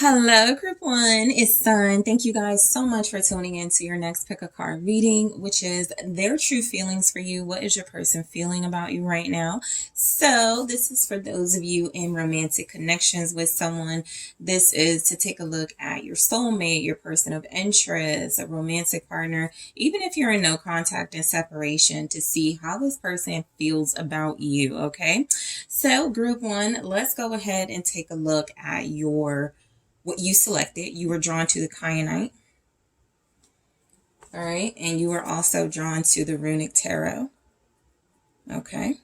Hello, group one. It's Sun. Thank you guys so much for tuning in to your next pick a card reading, which is their true feelings for you. What is your person feeling about you right now? So this is for those of you in romantic connections with someone. This is to take a look at your soulmate, your person of interest, a romantic partner, even if you're in no contact and separation, to see how this person feels about you. Okay. So group one, let's go ahead and take a look at what you selected. You were drawn to the Kyanite. All right. And you were also drawn to the Runic Tarot. Okay.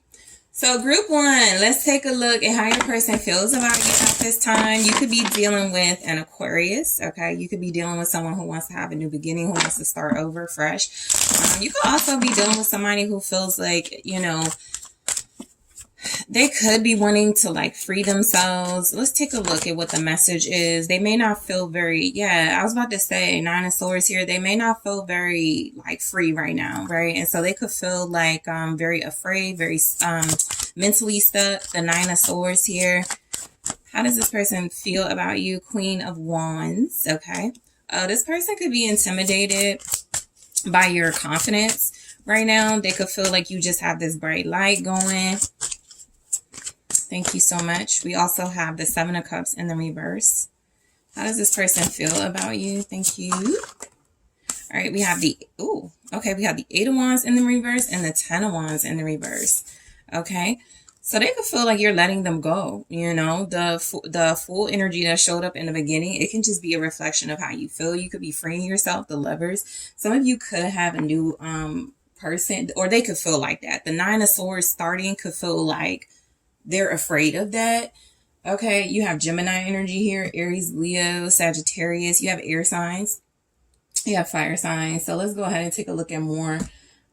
So group one, let's take a look at how your person feels about you at this time. You could be dealing with an Aquarius. Okay. You could be dealing with someone who wants to have a new beginning, who wants to start over fresh. You could also be dealing with somebody who feels like, they could be wanting to like free themselves. Let's take a look at what the message is. They may not feel I was about to say Nine of Swords here. They may not feel very like free right now, right? And so they could feel like very afraid, very mentally stuck. The Nine of Swords here. How does this person feel about you? Queen of Wands. Okay. This person could be intimidated by your confidence right now. They could feel like you just have this bright light going. Thank you so much. We also have the Seven of Cups in the reverse. How does this person feel about you? Thank you. All right, we have we have the Eight of Wands in the reverse and the Ten of Wands in the reverse. Okay, so they could feel like you're letting them go. The full energy that showed up in the beginning, it can just be a reflection of how you feel. You could be freeing yourself, the Lovers. Some of you could have a new person, or they could feel like that. The Nine of Swords starting could feel like they're afraid of that. Okay, you have Gemini energy here, Aries, Leo, Sagittarius. You have air signs. You have fire signs. So let's go ahead and take a look at more.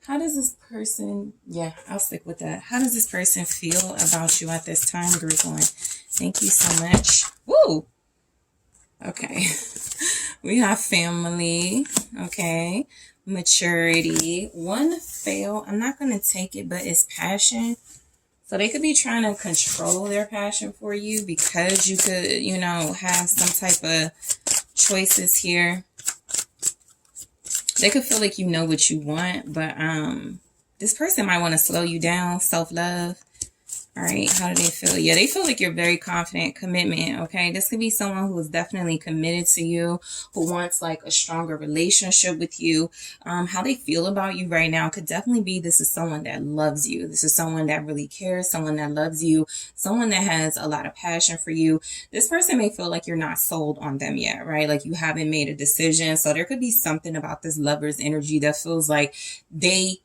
How does this person, I'll stick with that. How does this person feel about you at this time, group one? Thank you so much. Woo! Okay. We have family. Okay. Maturity. One fail. I'm not going to take it, but it's passion. So they could be trying to control their passion for you because you could, have some type of choices here. They could feel like you know what you want, but this person might want to slow you down, self-love. All right, how do they feel? Yeah, they feel like you're very confident, commitment, okay? This could be someone who is definitely committed to you, who wants like a stronger relationship with you. How they feel about you right now could definitely be this is someone that loves you. This is someone that really cares, someone that loves you, someone that has a lot of passion for you. This person may feel like you're not sold on them yet, right? Like you haven't made a decision. So there could be something about this Lover's energy that feels like they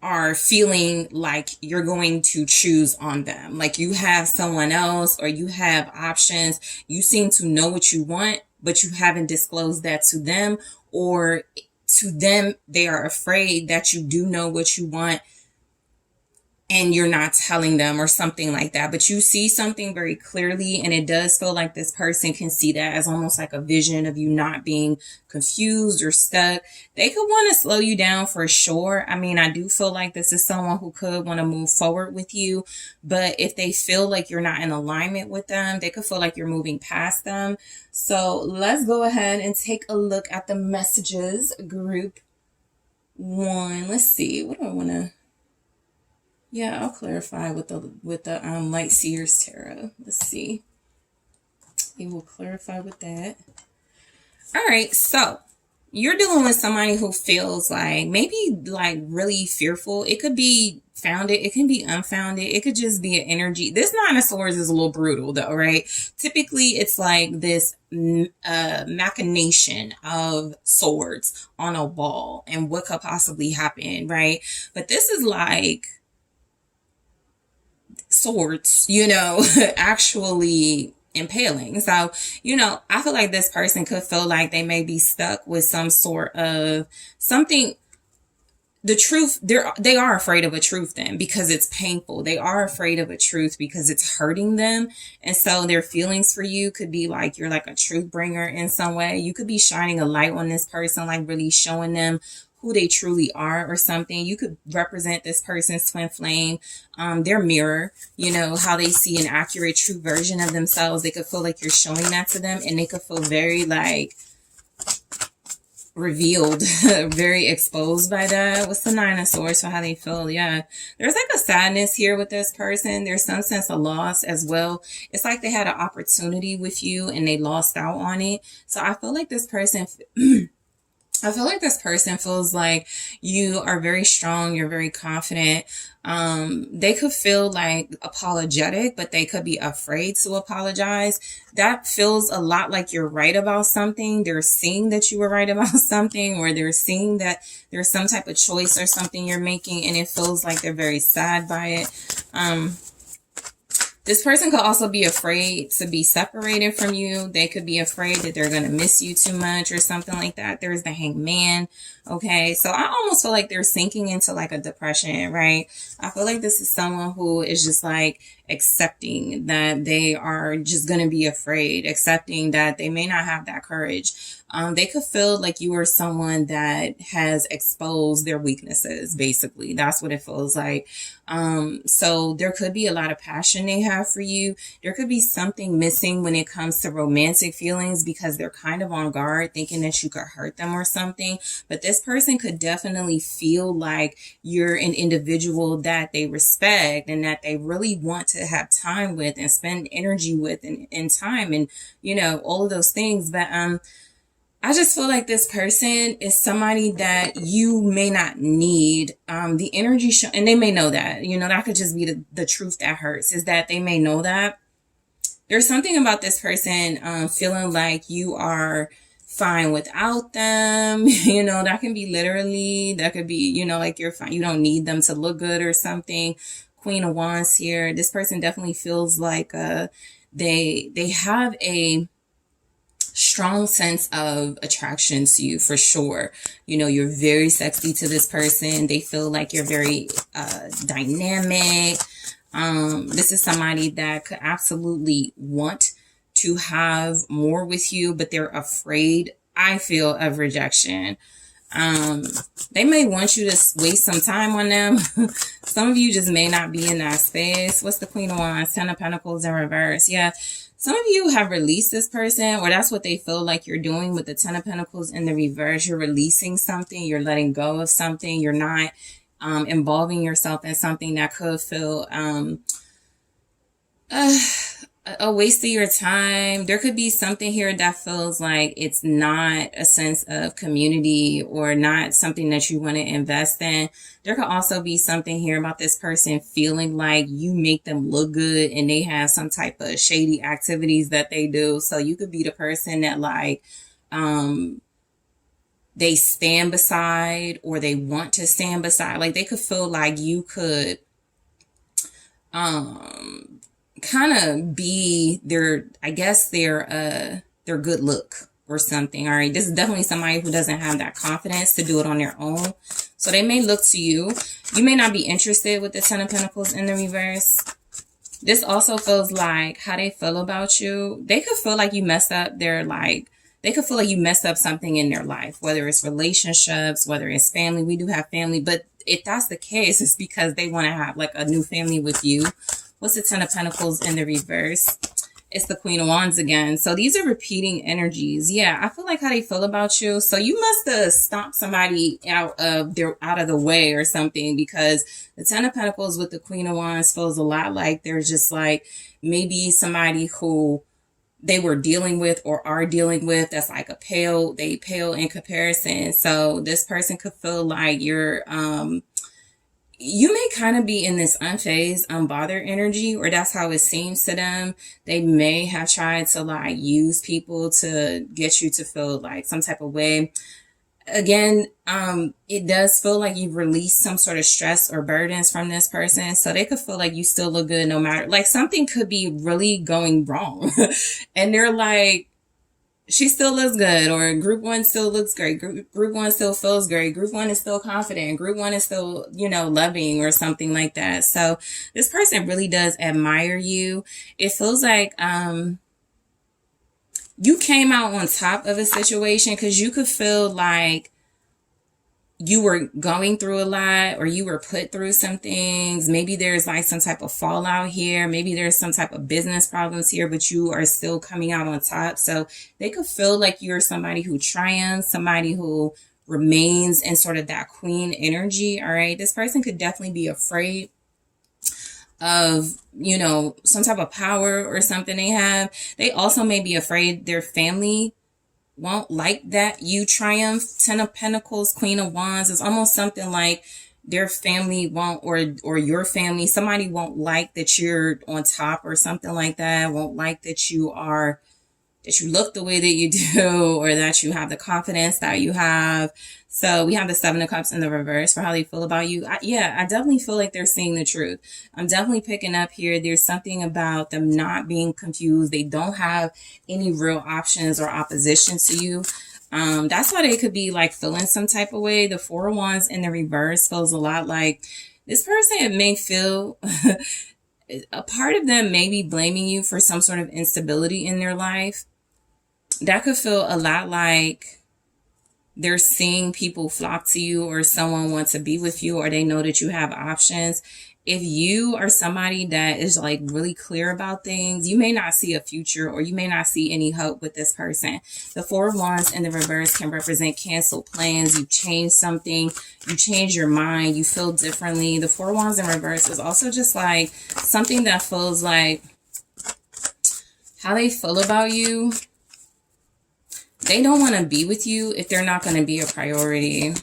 are feeling like you're going to choose on them. Like you have someone else or you have options. You seem to know what you want, but you haven't disclosed that to them, or to them, they are afraid that you do know what you want and you're not telling them or something like that. But you see something very clearly, and it does feel like this person can see that as almost like a vision of you not being confused or stuck. They could want to slow you down for sure. I mean, I do feel like this is someone who could want to move forward with you, but if they feel like you're not in alignment with them, they could feel like you're moving past them. So let's go ahead and take a look at the messages, group one. Let's see. What do I want to... Yeah, I'll clarify with the Light Seers Tarot. Let's see. We will clarify with that. All right, so you're dealing with somebody who feels like maybe like really fearful. It could be founded. It can be unfounded. It could just be an energy. This Nine of Swords is a little brutal though, right? Typically, it's like this machination of swords on a ball and what could possibly happen, right? But this is like swords, actually impaling. So, I feel like this person could feel like they may be stuck with some sort of something. the truth, they are afraid of a truth then because it's painful. They are afraid of a truth because it's hurting them. And so their feelings for you could be like you're like a truth bringer in some way. You could be shining a light on this person, like really showing them who they truly are or something. You could represent this person's twin flame, their mirror, you know, how they see an accurate, true version of themselves. They could feel like you're showing that to them, and they could feel very like revealed, very exposed by that. What's the Nine of Swords for how they feel? Yeah, there's like a sadness here with this person. There's some sense of loss as well. It's like they had an opportunity with you and they lost out on it. So I feel like this person feels like you are very strong. You're very confident. They could feel like apologetic, but they could be afraid to apologize. That feels a lot like you're right about something. They're seeing that you were right about something, or they're seeing that there's some type of choice or something you're making, and it feels like they're very sad by it. This person could also be afraid to be separated from you. They could be afraid that they're going to miss you too much or something like that. There's the Hangman. Okay, so I almost feel like they're sinking into like a depression, right? I feel like this is someone who is just like accepting that they are just going to be afraid, accepting that they may not have that courage. They could feel like you are someone that has exposed their weaknesses, basically. That's what it feels like. So there could be a lot of passion they have for you. There could be something missing when it comes to romantic feelings because they're kind of on guard, thinking that you could hurt them or something. But this person could definitely feel like you're an individual that they respect and that they really want to have time with and spend energy with and time and, you know, all of those things. But, I just feel like this person is somebody that you may not need. The energy and they may know that, you know, that could just be the truth that hurts, is that they may know that. There's something about this person feeling like you are fine without them. You know, that can be literally, that could be, you know, like you're fine. You don't need them to look good or something. Queen of Wands here. This person definitely feels like they have a strong sense of attraction to you for sure. You know, you're very sexy to this person. They feel like you're very dynamic. This is somebody that could absolutely want to have more with you, but they're afraid, I feel, of rejection. They may want you to waste some time on them. Some of you just may not be in that space. What's the Queen of Wands? 10 of Pentacles in reverse. Yeah. Some of you have released this person, or that's what they feel like you're doing with the 10 of Pentacles in the reverse. You're releasing something. You're letting go of something. You're not involving yourself in something that could feel a waste of your time. There could be something here that feels like it's not a sense of community or not something that you want to invest in. There could also be something here about this person feeling like you make them look good and they have some type of shady activities that they do. So you could be the person that like, they stand beside, or they want to stand beside. Like they could feel like you could, kind of be their, I guess their good look or something. All right. This is definitely somebody who doesn't have that confidence to do it on their own. So they may look to you. You may not be interested with the 10 of Pentacles in the reverse. This also feels like how they feel about you. They could feel like you messed up they could feel like you messed up something in their life, whether it's relationships, whether it's family. We do have family, but if that's the case, it's because they want to have like a new family with you. What's the 10 of Pentacles in the reverse? It's the Queen of Wands again. So these are repeating energies. Yeah, I feel like how they feel about you. So you must have stomped somebody out of the way or something, because the 10 of Pentacles with the Queen of Wands feels a lot like there's just like maybe somebody who they were dealing with or are dealing with that's like they pale in comparison. So this person could feel like you're you may kind of be in this unfazed, unbothered energy, or that's how it seems to them. They may have tried to like use people to get you to feel like some type of way. Again, it does feel like you've released some sort of stress or burdens from this person. So they could feel like you still look good no matter, like something could be really going wrong. And they're like, she still looks good, or group one still looks great, group one still feels great, group one is still confident, group one is still, you know, loving or something like that. So this person really does admire you. It feels like you came out on top of a situation, because you could feel like you were going through a lot, or you were put through some things. Maybe there's like some type of fallout here. Maybe there's some type of business problems here, but you are still coming out on top. So they could feel like you're somebody who triumphs, somebody who remains in sort of that queen energy. All right. This person could definitely be afraid of, you know, some type of power or something they have. They also may be afraid their family won't like that you triumph. Ten of Pentacles, Queen of Wands. It's almost something like their family won't, or your family, somebody won't like that you're on top or something like that. Won't like that you are, that you look the way that you do, or that you have the confidence that you have. So we have the Seven of Cups in the reverse for how they feel about you. I definitely feel like they're seeing the truth. I'm definitely picking up here. There's something about them not being confused. They don't have any real options or opposition to you. That's why they could be like feeling some type of way. The Four of Wands in the reverse feels a lot like this person may feel a part of them may be blaming you for some sort of instability in their life. That could feel a lot like they're seeing people flock to you, or someone wants to be with you, or they know that you have options. If you are somebody that is like really clear about things, you may not see a future, or you may not see any hope with this person. The Four of Wands in the reverse can represent canceled plans. You change something, you change your mind, you feel differently. The Four of Wands in reverse is also just like something that feels like how they feel about you. They don't want to be with you if they're not going to be a priority.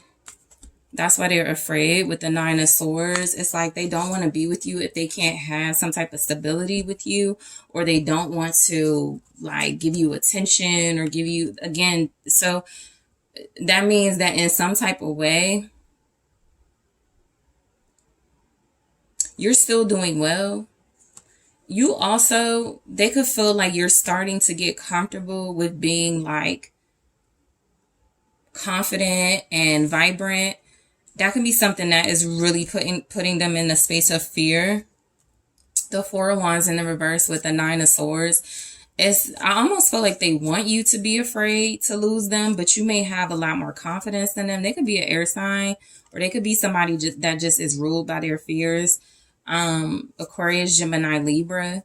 That's why they're afraid with the Nine of Swords. It's like they don't want to be with you if they can't have some type of stability with you, or they don't want to like give you attention or give you, again. So that means that in some type of way, you're still doing well. You also, they could feel like you're starting to get comfortable with being like confident and vibrant. That can be something that is really putting them in a space of fear. The Four of Wands in the reverse with the Nine of Swords. I almost feel like they want you to be afraid to lose them, but you may have a lot more confidence than them. They could be an air sign, or they could be somebody that just is ruled by their fears. Aquarius, Gemini, Libra.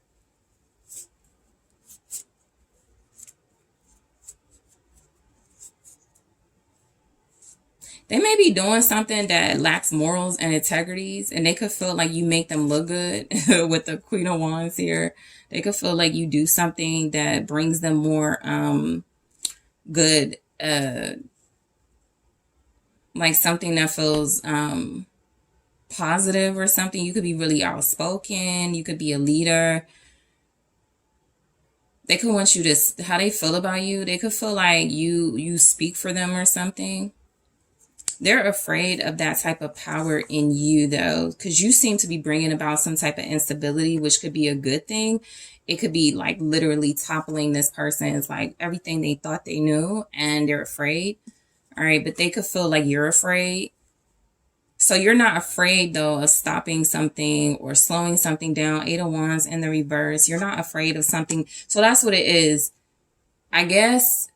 They may be doing something that lacks morals and integrities, and they could feel like you make them look good with the Queen of Wands here. They could feel like you do something that brings them more good, like something that feels positive or something. You could be really outspoken. You could be a leader. They could want you to, how they feel about you, they could feel like you speak for them or something. They're afraid of that type of power in you, though, because you seem to be bringing about some type of instability, which could be a good thing. It could be like literally toppling this person's like everything they thought they knew, and they're afraid. All right, but they could feel like you're afraid. So you're not afraid, though, of stopping something or slowing something down. Eight of Wands in the reverse. You're not afraid of something. So that's what it is. I guess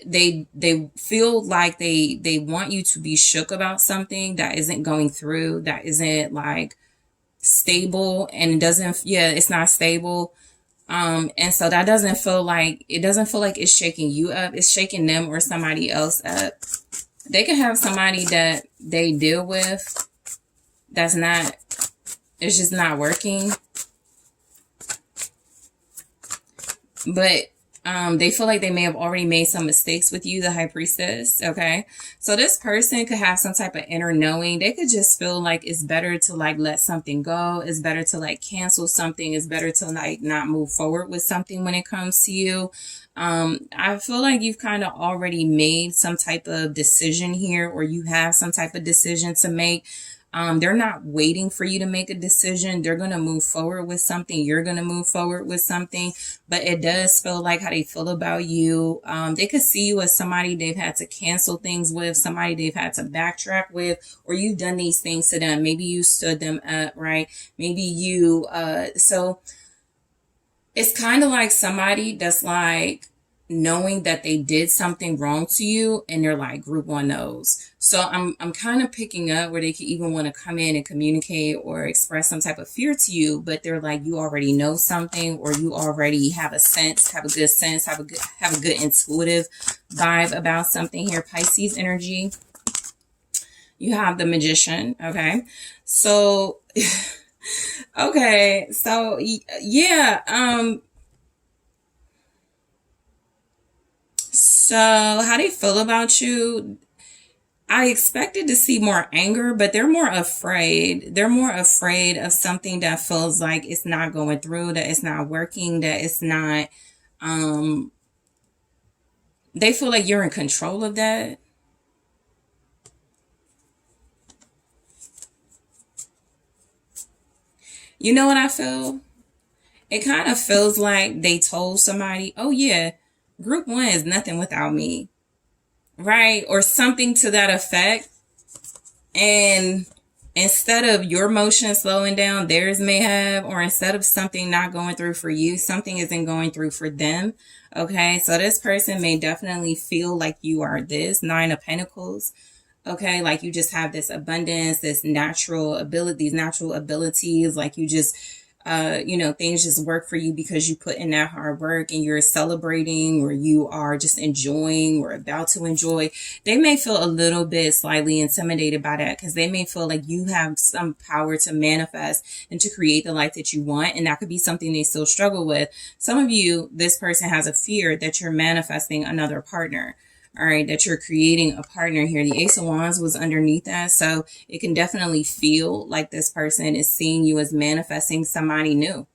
they feel like they want you to be shook about something that isn't going through, that isn't like stable, and it doesn't, it's not stable. And so that doesn't feel like it's shaking you up. It's shaking them or somebody else up. They could have somebody that they deal with it's just not working. But they feel like they may have already made some mistakes with you, the High Priestess. Okay. So this person could have some type of inner knowing. They could just feel like it's better to like let something go. It's better to like cancel something. It's better to like not move forward with something when it comes to you. I feel like you've kind of already made some type of decision here, or you have some type of decision to make. They're not waiting for you to make a decision. They're going to move forward with something. You're going to move forward with something. But it does feel like how they feel about you. They could see you as somebody they've had to cancel things with, somebody they've had to backtrack with, or you've done these things to them. Maybe you stood them up, right? Maybe you, so it's kind of like somebody that's like knowing that they did something wrong to you, and they're like, group one knows. So I'm kind of picking up where they could even want to come in and communicate or express some type of fear to you, but they're like, you already know something, or you already have a sense, have a good sense, have a good intuitive vibe about something here. Pisces energy. You have the Magician. Okay. So, okay. So yeah. So how they feel about you? I expected to see more anger, but they're more afraid. They're more afraid of something that feels like it's not going through, that it's not working, that it's not, they feel like you're in control of that. You know what I feel? It kind of feels like they told somebody, oh yeah, group one is nothing without me. Right? Or something to that effect. And instead of your motion slowing down, theirs may have, or instead of something not going through for you, something isn't going through for them. Okay. So this person may definitely feel like you are this Nine of Pentacles. Okay. Like you just have this abundance, this natural ability, these natural abilities, like you just, things just work for you because you put in that hard work and you're celebrating, or you are just enjoying or about to enjoy. They may feel a little bit slightly intimidated by that because they may feel like you have some power to manifest and to create the life that you want. And that could be something they still struggle with. Some of you, this person has a fear that you're manifesting another partner. All right, that you're creating a partner here. The Ace of Wands was underneath that. So it can definitely feel like this person is seeing you as manifesting somebody new.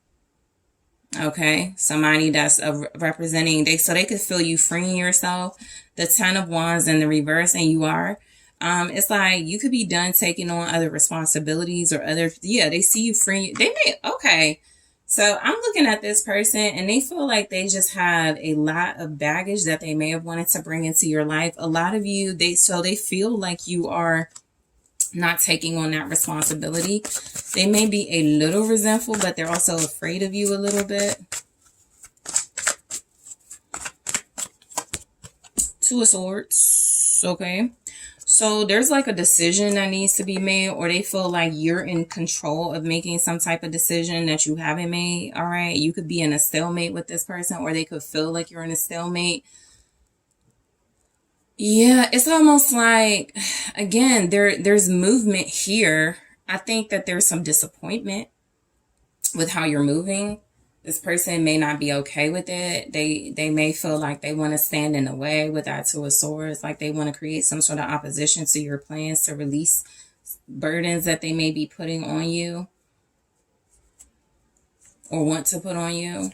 Okay, somebody that's representing, so they could feel you freeing yourself. The Ten of Wands in the reverse, and you are. It's like you could be done taking on other responsibilities or other, they see you freeing. They may, okay. So I'm looking at this person and they feel like they just have a lot of baggage that they may have wanted to bring into your life. A lot of you, they feel like you are not taking on that responsibility. They may be a little resentful, but they're also afraid of you a little bit. Two of Swords. Okay. So there's like a decision that needs to be made, or they feel like you're in control of making some type of decision that you haven't made. All right. You could be in a stalemate with this person, or they could feel like you're in a stalemate. Yeah, it's almost like, again, there's movement here. I think that there's some disappointment with how you're moving. This person may not be okay with it. They may feel like they want to stand in the way with that Two of Swords, like they want to create some sort of opposition to your plans to release burdens that they may be putting on you or want to put on you.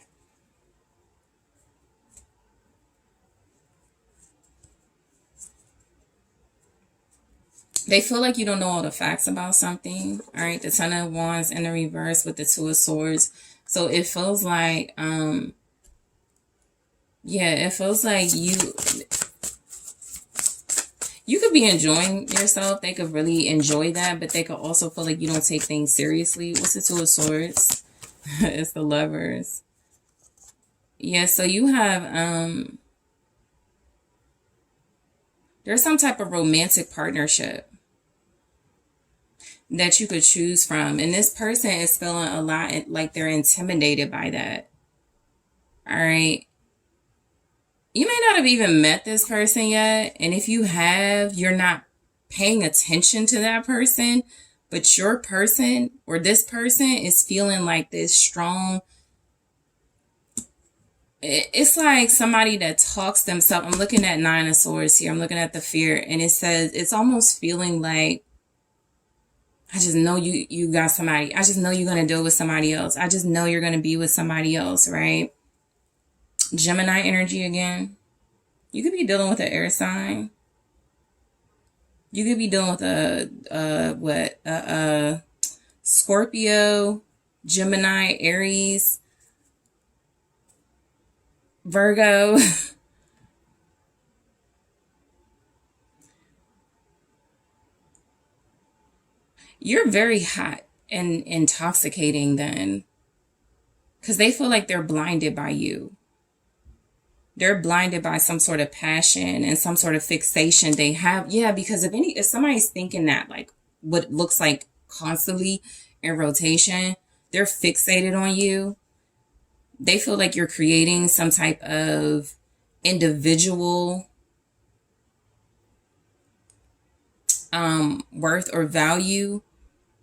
They feel like you don't know all the facts about something. All right, the Ten of Wands in the reverse with the Two of Swords. So it feels like, it feels like you could be enjoying yourself. They could really enjoy that, but they could also feel like you don't take things seriously. What's the Two of Swords? It's the Lovers. Yeah, so you have, there's some type of romantic partnership that you could choose from. And this person is feeling a lot like they're intimidated by that. All right. You may not have even met this person yet. And if you have, you're not paying attention to that person. But your person or this person is feeling like this strong. It's like somebody that talks themselves. I'm looking at Nine of Swords here. I'm looking at the fear. And it says it's almost feeling like, I just know you got somebody. I just know you're going to deal with somebody else. I just know you're going to be with somebody else, right? Gemini energy again. You could be dealing with an air sign. You could be dealing with a Scorpio, Gemini, Aries, Virgo. You're very hot and intoxicating then, because they feel like they're blinded by you. They're blinded by some sort of passion and some sort of fixation they have. Yeah, because if somebody's thinking that, like, what looks like constantly in rotation, they're fixated on you. They feel like you're creating some type of individual worth or value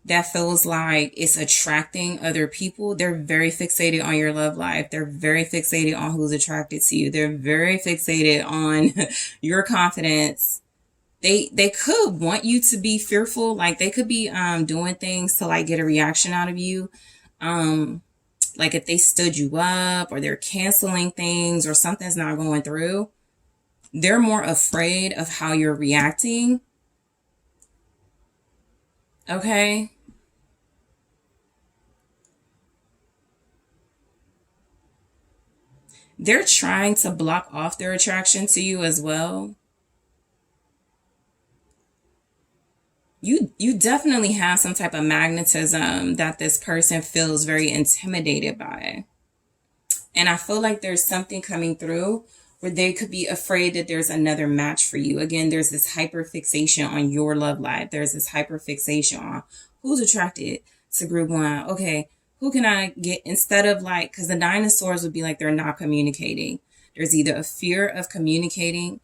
that feels like it's attracting other people. They're very fixated on your love life. They're very fixated on who's attracted to you. They're very fixated on your confidence. They could want you to be fearful. Like, they could be doing things to, like, get a reaction out of you. Like, if they stood you up, or they're canceling things, or something's not going through, they're more afraid of how you're reacting. Okay. They're trying to block off their attraction to you as well. You definitely have some type of magnetism that this person feels very intimidated by. And I feel like there's something coming through where they could be afraid that there's another match for you. Again, there's this hyperfixation on your love life. There's this hyperfixation on who's attracted to group one. Okay, who can I get, instead of, like, because the dinosaurs would be like they're not communicating. There's either a fear of communicating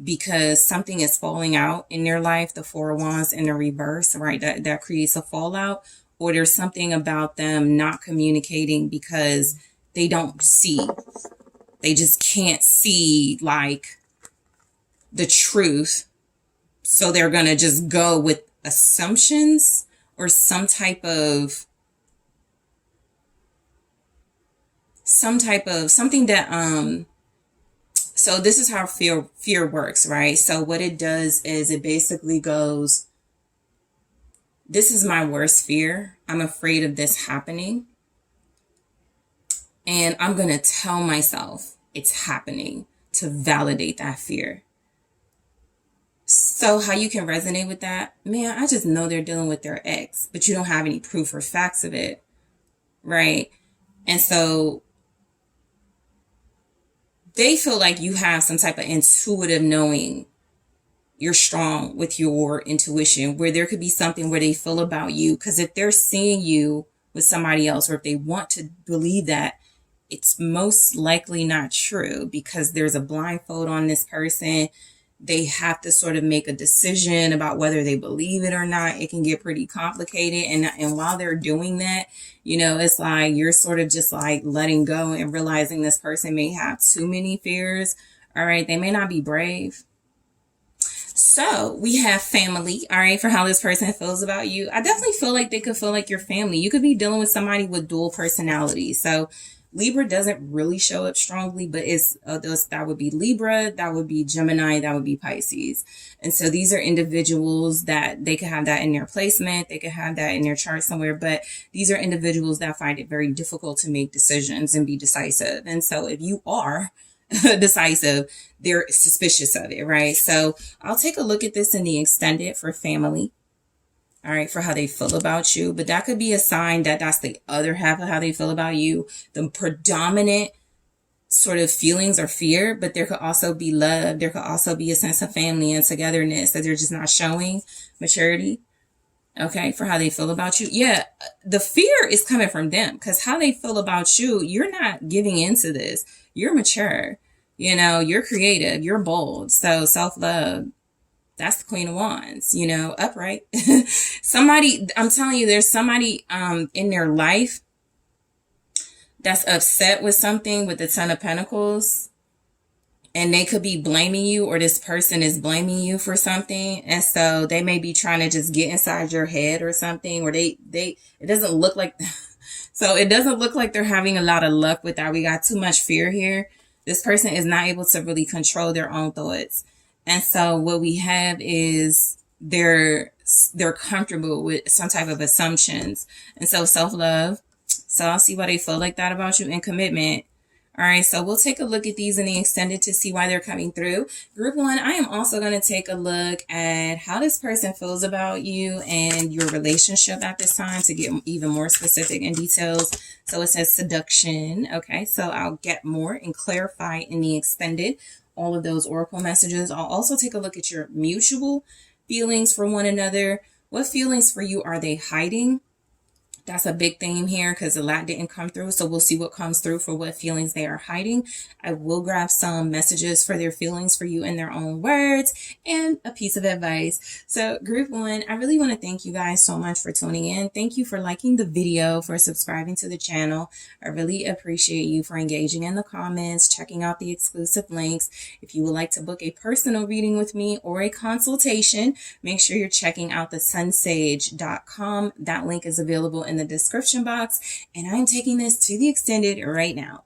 because something is falling out in their life, the Four of Wands in the reverse, right? That creates a fallout. Or there's something about them not communicating because they don't see. They just can't see, like, the truth. So they're going to just go with assumptions or something that, so this is how fear works, right? So what it does is it basically goes, this is my worst fear. I'm afraid of this happening. And I'm going to tell myself it's happening to validate that fear. So how you can resonate with that? Man, I just know they're dealing with their ex, but you don't have any proof or facts of it, right? And so they feel like you have some type of intuitive knowing. You're strong with your intuition, where there could be something where they feel about you. Because if they're seeing you with somebody else, or if they want to believe that, it's most likely not true, because there's a blindfold on this person. They have to sort of make a decision about whether they believe it or not. It can get pretty complicated. And while they're doing that, it's like you're sort of just like letting go and realizing this person may have too many fears. All right. They may not be brave. So we have family, all right, for how this person feels about you. I definitely feel like they could feel like your family. You could be dealing with somebody with dual personality. So Libra doesn't really show up strongly, but that would be Libra, that would be Gemini, that would be Pisces. And so these are individuals that they could have that in their placement. They could have that in their chart somewhere, but these are individuals that find it very difficult to make decisions and be decisive. And so if you are decisive, they're suspicious of it, right? So I'll take a look at this in the extended for family, all right, for how they feel about you. But that could be a sign that that's the other half of how they feel about you. The predominant sort of feelings or fear, but there could also be love. There could also be a sense of family and togetherness that they're just not showing. Maturity, okay, for how they feel about you. Yeah, the fear is coming from them, because how they feel about you, you're not giving into this. You're mature, you're creative, you're bold. So self-love, that's the Queen of Wands, upright. I'm telling you, there's somebody in their life that's upset with something with the Ten of Pentacles. And they could be blaming you, or this person is blaming you for something. And so they may be trying to just get inside your head or something, or it doesn't look like, so it doesn't look like they're having a lot of luck with that. We got too much fear here. This person is not able to really control their own thoughts. And so what we have is they're comfortable with some type of assumptions. And so self-love. So I'll see why they feel like that about you, and commitment. All right, so we'll take a look at these in the extended to see why they're coming through. Group 1, I am also going to take a look at how this person feels about you and your relationship at this time to get even more specific and details. So it says seduction. Okay, so I'll get more and clarify in the extended all of those oracle messages. I'll also take a look at your mutual feelings for one another. What feelings for you are they hiding? That's a big theme here because a lot didn't come through. So we'll see what comes through for what feelings they are hiding. I will grab some messages for their feelings for you in their own words and a piece of advice. So group 1, I really want to thank you guys so much for tuning in. Thank you for liking the video, for subscribing to the channel. I really appreciate you for engaging in the comments, checking out the exclusive links. If you would like to book a personal reading with me or a consultation, make sure you're checking out TheSunSage.com. That link is available in the description box, and I'm taking this to the extended right now.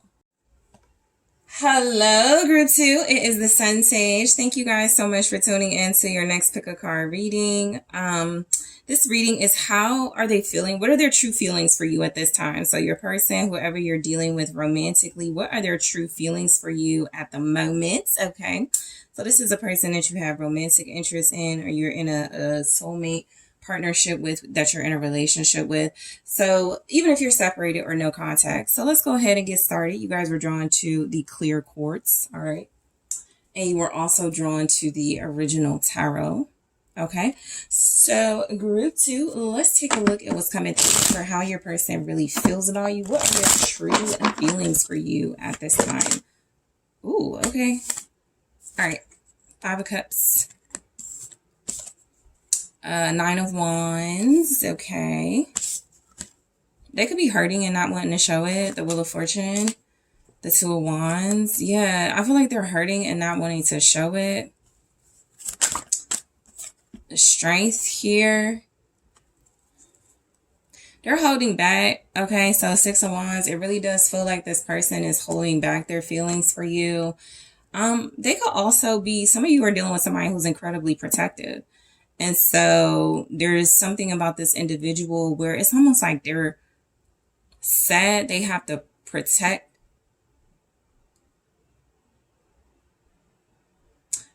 Hello group 2, it is the Sun Sage. Thank you guys so much for tuning in to your next pick a card reading. This reading is how are they feeling? What are their true feelings for you at this time? So your person, whoever you're dealing with romantically, what are their true feelings for you at the moment? Okay, so this is a person that you have romantic interest in, or you're in a soulmate partnership with, that you're in a relationship with. So even if you're separated or no contact. So let's go ahead and get started. You guys were drawn to the clear quartz. All right. And you were also drawn to the original tarot. Okay. So group 2, let's take a look at what's coming through for how your person really feels about you. What are their true feelings for you at this time? Ooh, okay. All right. 5 of Cups. 9 of Wands. Okay. They could be hurting and not wanting to show it. The Wheel of Fortune. The 2 of Wands. Yeah, I feel like they're hurting and not wanting to show it. The Strength here. They're holding back. Okay, so 6 of Wands. It really does feel like this person is holding back their feelings for you. They could also be, some of you are dealing with somebody who's incredibly protective. And so there's something about this individual where it's almost like they're sad they have to protect.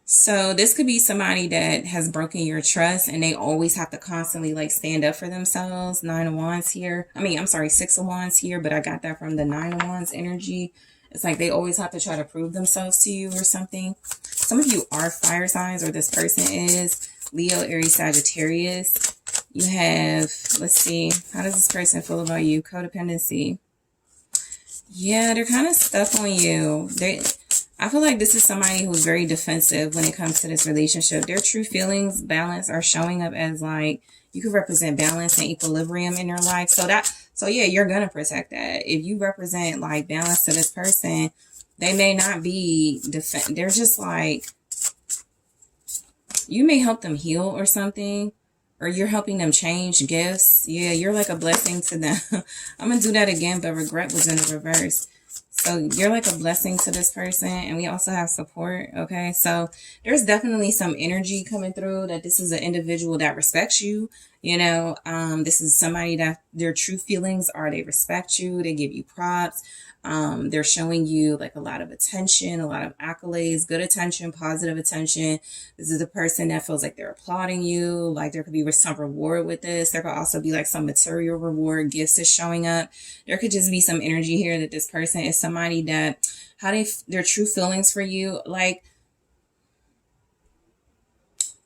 So this could be somebody that has broken your trust and they always have to constantly like stand up for themselves. 9 of Wands here. I'm sorry, 6 of Wands here, but I got that from the 9 of Wands energy. It's like they always have to try to prove themselves to you or something. Some of you are fire signs, or this person is. Leo, Aries, Sagittarius. You have, let's see, how does this person feel about you? Codependency. Yeah, they're kind of stuck on you. I feel like this is somebody who's very defensive when it comes to this relationship. Their true feelings, balance, are showing up as like, you could represent balance and equilibrium in your life. So yeah, you're going to protect that. If you represent like balance to this person, they may not be they're just like, you may help them heal or something, or you're helping them change gifts. Yeah, you're like a blessing to them. I'm going to do that again, but regret was in the reverse. So you're like a blessing to this person. And we also have support. Okay, so there's definitely some energy coming through that this is an individual that respects you. You know, this is somebody that their true feelings are they respect you. They give you props. They're showing you like a lot of attention, a lot of accolades, good attention, positive attention. This is a person that feels like they're applauding you. Like there could be some reward with this. There could also be like some material reward, gifts is showing up. There could just be some energy here that this person is somebody that their true feelings for you. Like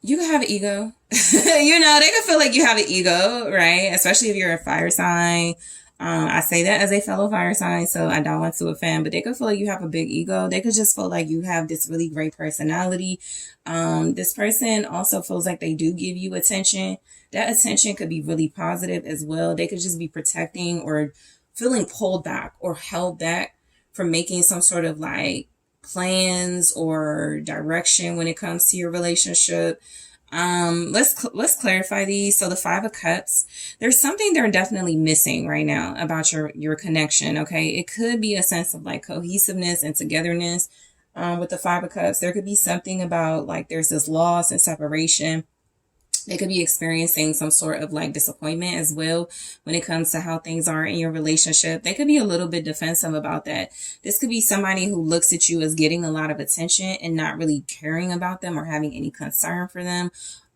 you can have an ego, you know, they could feel like you have an ego, right? Especially if you're a fire sign. I say that as a fellow fire sign, so I don't want to offend, but they could feel like you have a big ego. They could just feel like you have this really great personality. This person also feels like they do give you attention. That attention could be really positive as well. They could just be protecting or feeling pulled back or held back from making some sort of like plans or direction when it comes to your relationship. Let's clarify these. So the 5 of Cups, there's something they're definitely missing right now about your connection. Okay. It could be a sense of like cohesiveness and togetherness. With the Five of Cups, there could be something about like there's this loss and separation. They could be experiencing some sort of like disappointment as well when it comes to how things are in your relationship. They could be a little bit defensive about that. This could be somebody who looks at you as getting a lot of attention and not really caring about them or having any concern for them.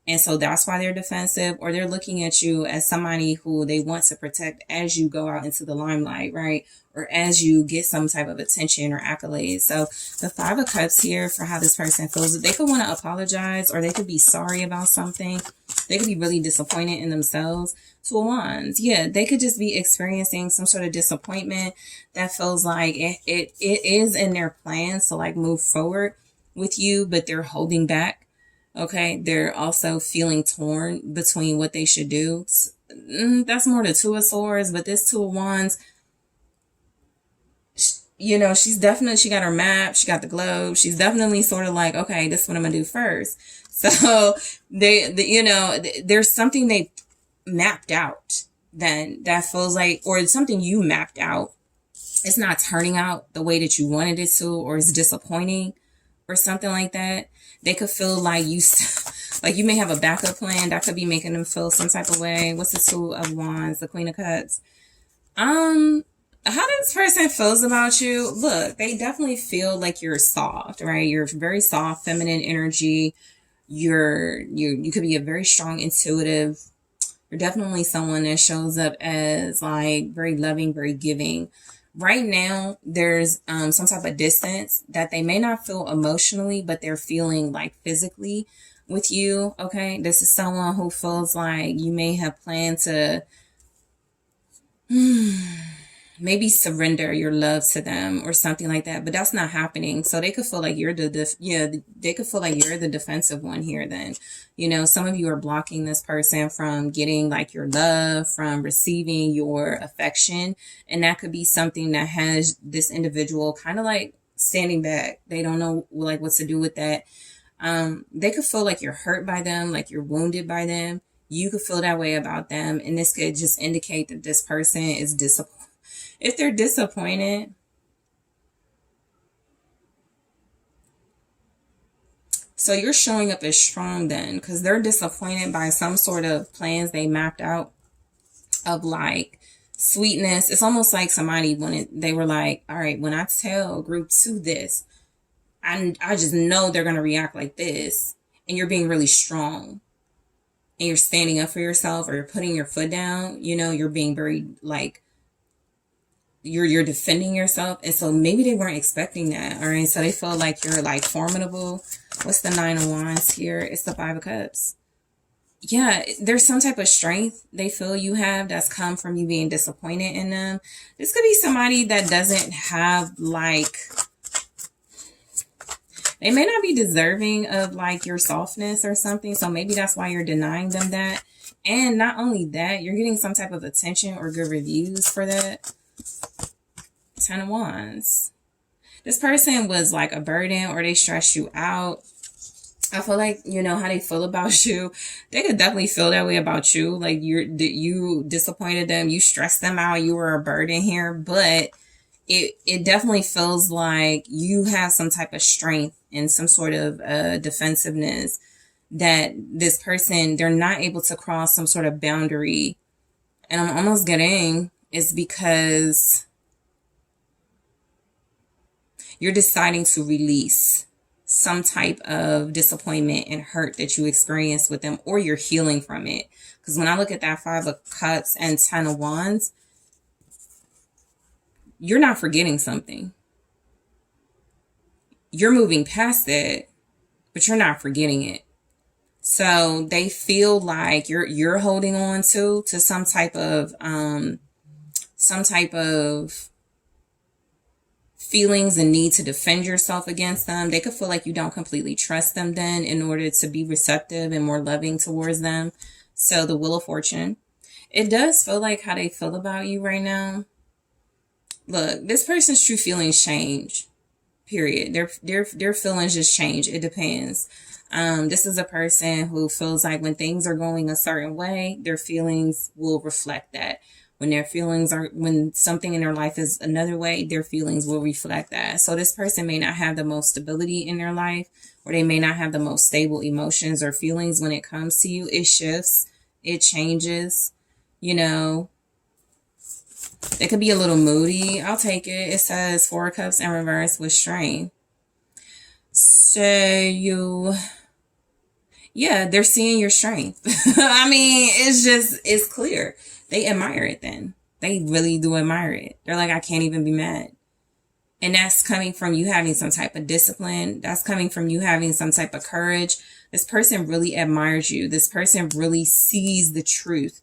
And so that's why they're defensive, or they're looking at you as somebody who they want to protect as you go out into the limelight, right? Or as you get some type of attention or accolades. So the Five of Cups here for how this person feels, they could want to apologize, or they could be sorry about something. They could be really disappointed in themselves. Two of Wands, yeah, they could just be experiencing some sort of disappointment that feels like it is in their plans to like move forward with you, but they're holding back. Okay, they're also feeling torn between what they should do. That's more the Two of Swords, but this Two of Wands, you know, she got her map, she got the globe. She's definitely sort of like, okay, this is what I'm gonna do first. So you know, there's something they mapped out then that feels like, or it's something you mapped out. It's not turning out the way that you wanted it to, or it's disappointing or something like that. They could feel like like you may have a backup plan that could be making them feel some type of way. What's the Two of Wands, the Queen of Cups? How this person feels about you, look, they definitely feel like you're soft, right? You're very soft, feminine energy. You could be a very strong intuitive. You're definitely someone that shows up as like very loving, very giving. Right now, there's some type of distance that they may not feel emotionally, but they're feeling like physically with you, okay? This is someone who feels like you may have planned to maybe surrender your love to them or something like that, but that's not happening. So they could feel like you're they could feel like you're the defensive one here then. You know, some of you are blocking this person from getting like your love, from receiving your affection, and that could be something that has this individual kind of like standing back. They don't know like what to do with that. They could feel like you're hurt by them, like you're wounded by them. You could feel that way about them, and this could just indicate that this person is disappointed. If they're disappointed, so you're showing up as strong then, because they're disappointed by some sort of plans they mapped out of like sweetness. It's almost like somebody they were like, all right, when I tell group 2 this, I just know they're going to react like this. And you're being really strong. And you're standing up for yourself, or you're putting your foot down. You know, you're being very like, you're defending yourself. And so maybe they weren't expecting that. All right. So they feel like you're like formidable. What's the Nine of Wands here? It's the Five of Cups. Yeah, there's some type of strength they feel you have that's come from you being disappointed in them. This could be somebody that doesn't have like, they may not be deserving of like your softness or something. So maybe that's why you're denying them that. And not only that, you're getting some type of attention or good reviews for that. Ten of Wands. This person was like a burden, or they stressed you out. I feel like, you know, how they feel about you. They could definitely feel that way about you. Like you disappointed them. You stressed them out. You were a burden here. But it definitely feels like you have some type of strength and some sort of defensiveness that this person, they're not able to cross some sort of boundary. And I'm almost getting it's because you're deciding to release some type of disappointment and hurt that you experienced with them, or you're healing from it. Because when I look at that Five of Cups and Ten of Wands, you're not forgetting something. You're moving past it, but you're not forgetting it. So they feel like you're holding on to some type of feelings and need to defend yourself against them. They could feel like you don't completely trust them then in order to be receptive and more loving towards them. So the Wheel of Fortune, it does feel like how they feel about you right now. Look, this person's true feelings change, period. Their feelings just change. It depends. This is a person who feels like when things are going a certain way, their feelings will reflect that. When their feelings are, when something in their life is another way, their feelings will reflect that. So this person may not have the most stability in their life, or they may not have the most stable emotions or feelings when it comes to you. It shifts, it changes, you know. It could be a little moody. I'll take it. It says 4 of Cups in reverse with strength. So yeah, they're seeing your strength. I mean, it's clear. They admire it then. They really do admire it. They're like, I can't even be mad. And that's coming from you having some type of discipline. That's coming from you having some type of courage. This person really admires you. This person really sees the truth.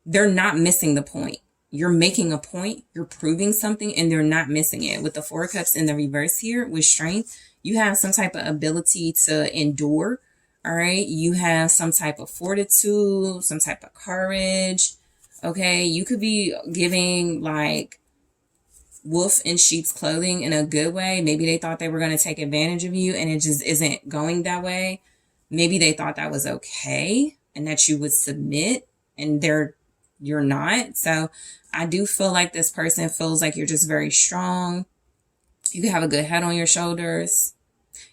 They're not missing the point. You're making a point. You're proving something, and they're not missing it. With the 4 of Cups in the reverse here with strength, you have some type of ability to endure. All right. You have some type of fortitude, some type of courage. Okay. You could be giving like wolf in sheep's clothing in a good way. Maybe they thought they were going to take advantage of you, and it just isn't going that way. Maybe they thought that was okay and that you would submit, and you're not. So I do feel like this person feels like you're just very strong. You can have a good head on your shoulders.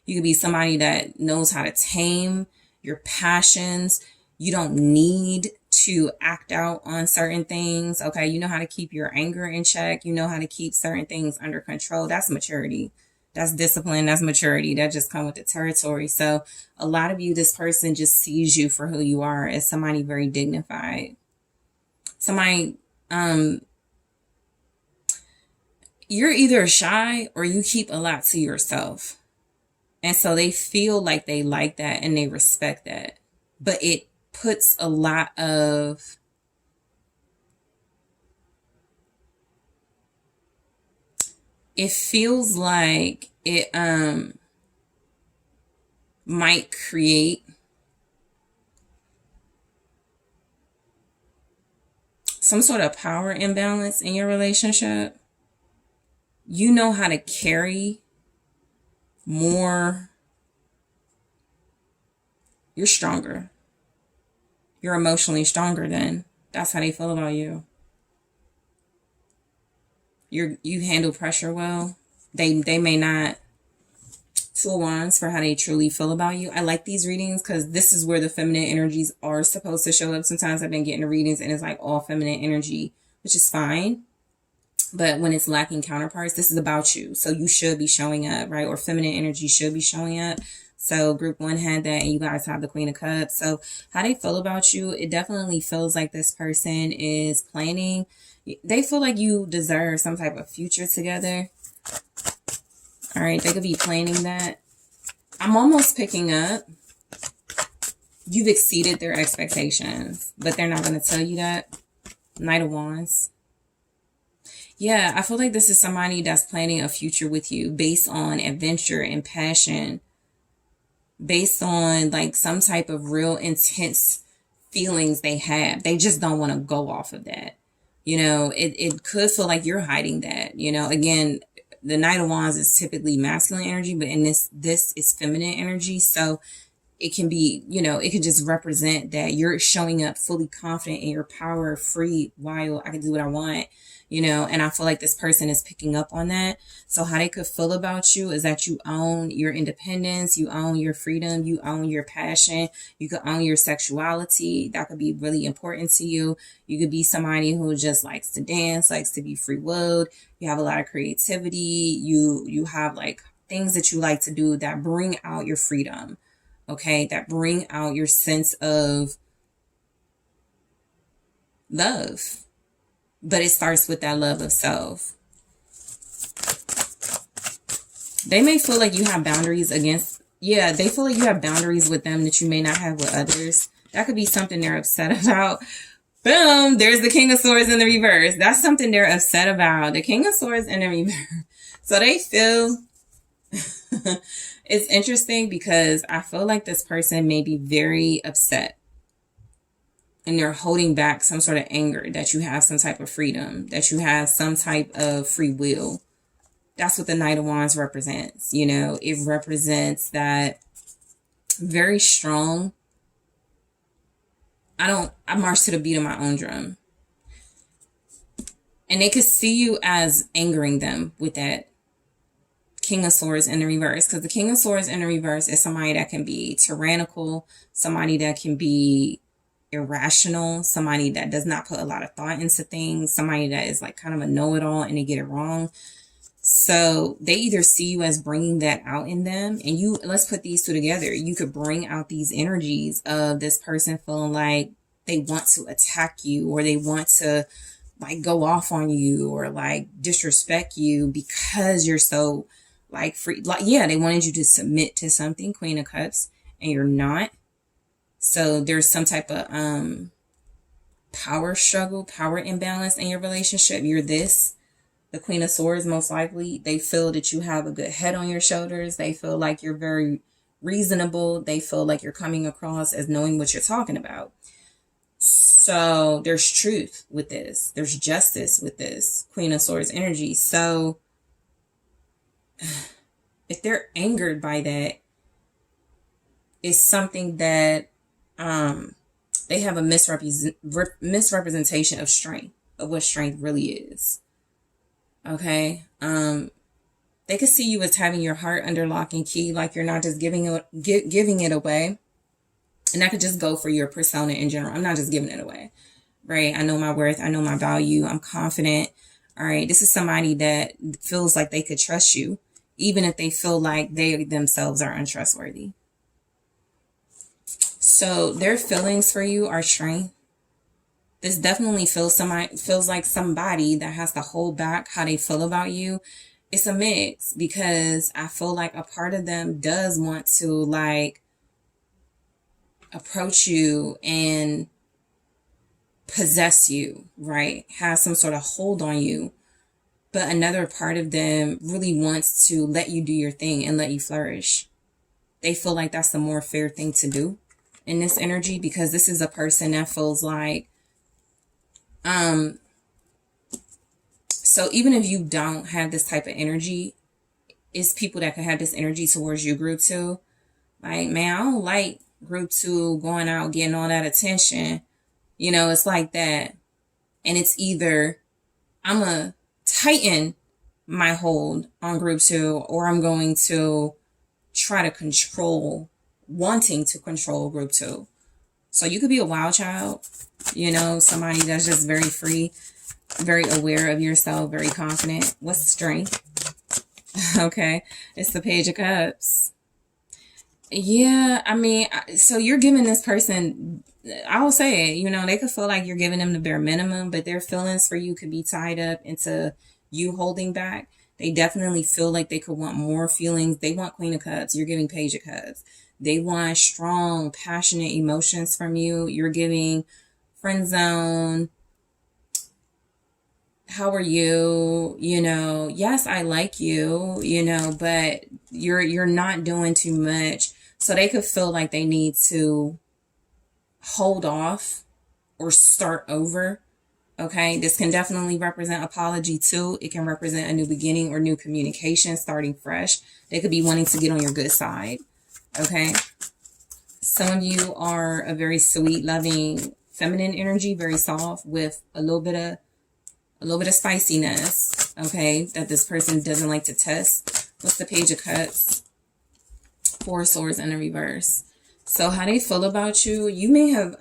You could be somebody that knows how to tame your passions. You don't need to act out on certain things. Okay. You know how to keep your anger in check. You know how to keep certain things under control. That's maturity. That's discipline. That's maturity. That just comes with the territory. So a lot of you, this person just sees you for who you are, as somebody very dignified. Somebody, you're either shy or you keep a lot to yourself. And so they feel like they like that and they respect that. But it puts a lot of it feels like it might create some sort of power imbalance in your relationship. You know how to carry more. You're stronger. You're emotionally stronger then. That's how they feel about you. You handle pressure well. They may not. 2 of Wands for how they truly feel about you. I like these readings because this is where the feminine energies are supposed to show up. Sometimes I've been getting the readings and it's like all feminine energy, which is fine. But when it's lacking counterparts, this is about you. So you should be showing up, right? Or feminine energy should be showing up. So group 1 had that, and you guys have the Queen of Cups. So how they feel about you, it definitely feels like this person is planning. They feel like you deserve some type of future together. All right, they could be planning that. I'm almost picking up you've exceeded their expectations, but they're not going to tell you that. Knight of Wands. Yeah, I feel like this is somebody that's planning a future with you based on adventure and passion, based on like some type of real intense feelings they have. They just don't want to go off of that. You know, it could feel like you're hiding that. You know, again, the Knight of Wands is typically masculine energy, but in this is feminine energy. So it can be, you know, it could just represent that you're showing up fully confident in your power, free, wild. I can do what I want. You know, and I feel like this person is picking up on that. So how they could feel about you is that you own your independence, you own your freedom, you own your passion, you could own your sexuality. That could be really important to you. You could be somebody who just likes to dance, likes to be free-willed. You have a lot of creativity. You have like things that you like to do that bring out your freedom. Okay, that bring out your sense of love. But it starts with that love of self. They may feel like you have boundaries they feel like you have boundaries with them that you may not have with others. That could be something they're upset about. Boom, there's the King of Swords in the reverse. That's something they're upset about. The King of Swords in the reverse. So they feel, it's interesting because I feel like this person may be very upset. And they're holding back some sort of anger, that you have some type of freedom, that you have some type of free will. That's what the Knight of Wands represents. You know, it represents that very strong. I march to the beat of my own drum. And they could see you as angering them with that King of Swords in the reverse. Because the King of Swords in the reverse is somebody that can be tyrannical, somebody that can be irrational, somebody that does not put a lot of thought into things, somebody that is like kind of a know-it-all and they get it wrong. So they either see you as bringing that out in them, and you, let's put these two together. You could bring out these energies of this person feeling like they want to attack you, or they want to like go off on you, or like disrespect you because you're so like free. Like, yeah, they wanted you to submit to something, Queen of Cups, and you're not. So there's some type of power struggle, power imbalance in your relationship. You're this. The Queen of Swords, most likely, they feel that you have a good head on your shoulders. They feel like you're very reasonable. They feel like you're coming across as knowing what you're talking about. So there's truth with this. There's justice with this Queen of Swords energy. So if they're angered by that, it's something that they have a misrepresentation of strength, of what strength really is. Okay. They could see you as having your heart under lock and key, like you're not just giving it away. And that could just go for your persona in general. I'm not just giving it away, right? I know my worth. I know my value. I'm confident. All right. This is somebody that feels like they could trust you, even if they feel like they themselves are untrustworthy. So their feelings for you are strength. This definitely feels like somebody that has to hold back how they feel about you. It's a mix, because I feel like a part of them does want to like approach you and possess you, right? Have some sort of hold on you. But another part of them really wants to let you do your thing and let you flourish. They feel like that's the more fair thing to do in this energy, because this is a person that feels like, so even if you don't have this type of energy, it's people that can have this energy towards you, group 2. Like, man, I don't like group 2 going out, getting all that attention. You know, it's like that. And it's either I'm going to tighten my hold on group 2, or I'm going to try to wanting to control group 2. So you could be a wild child, you know, somebody that's just very free, very aware of yourself, very confident. What's the strength? Okay, it's the Page of Cups. Yeah, I mean, so you're giving this person, I will say it, you know, they could feel like you're giving them the bare minimum, but their feelings for you could be tied up into you holding back. They definitely feel like they could want more feelings. They want Queen of Cups. You're giving Page of Cups. They want strong, passionate emotions from you. You're giving friend zone. How are you? You know, yes, I like you, you know, but you're not doing too much. So they could feel like they need to hold off or start over. Okay, this can definitely represent apology too. It can represent a new beginning or new communication, starting fresh. They could be wanting to get on your good side. Okay, some of you are a very sweet, loving, feminine energy, very soft, with a little bit of spiciness. Okay, that this person doesn't like to test. What's the Page of Cups? 4 Swords in the reverse. So how they feel about you, you may have,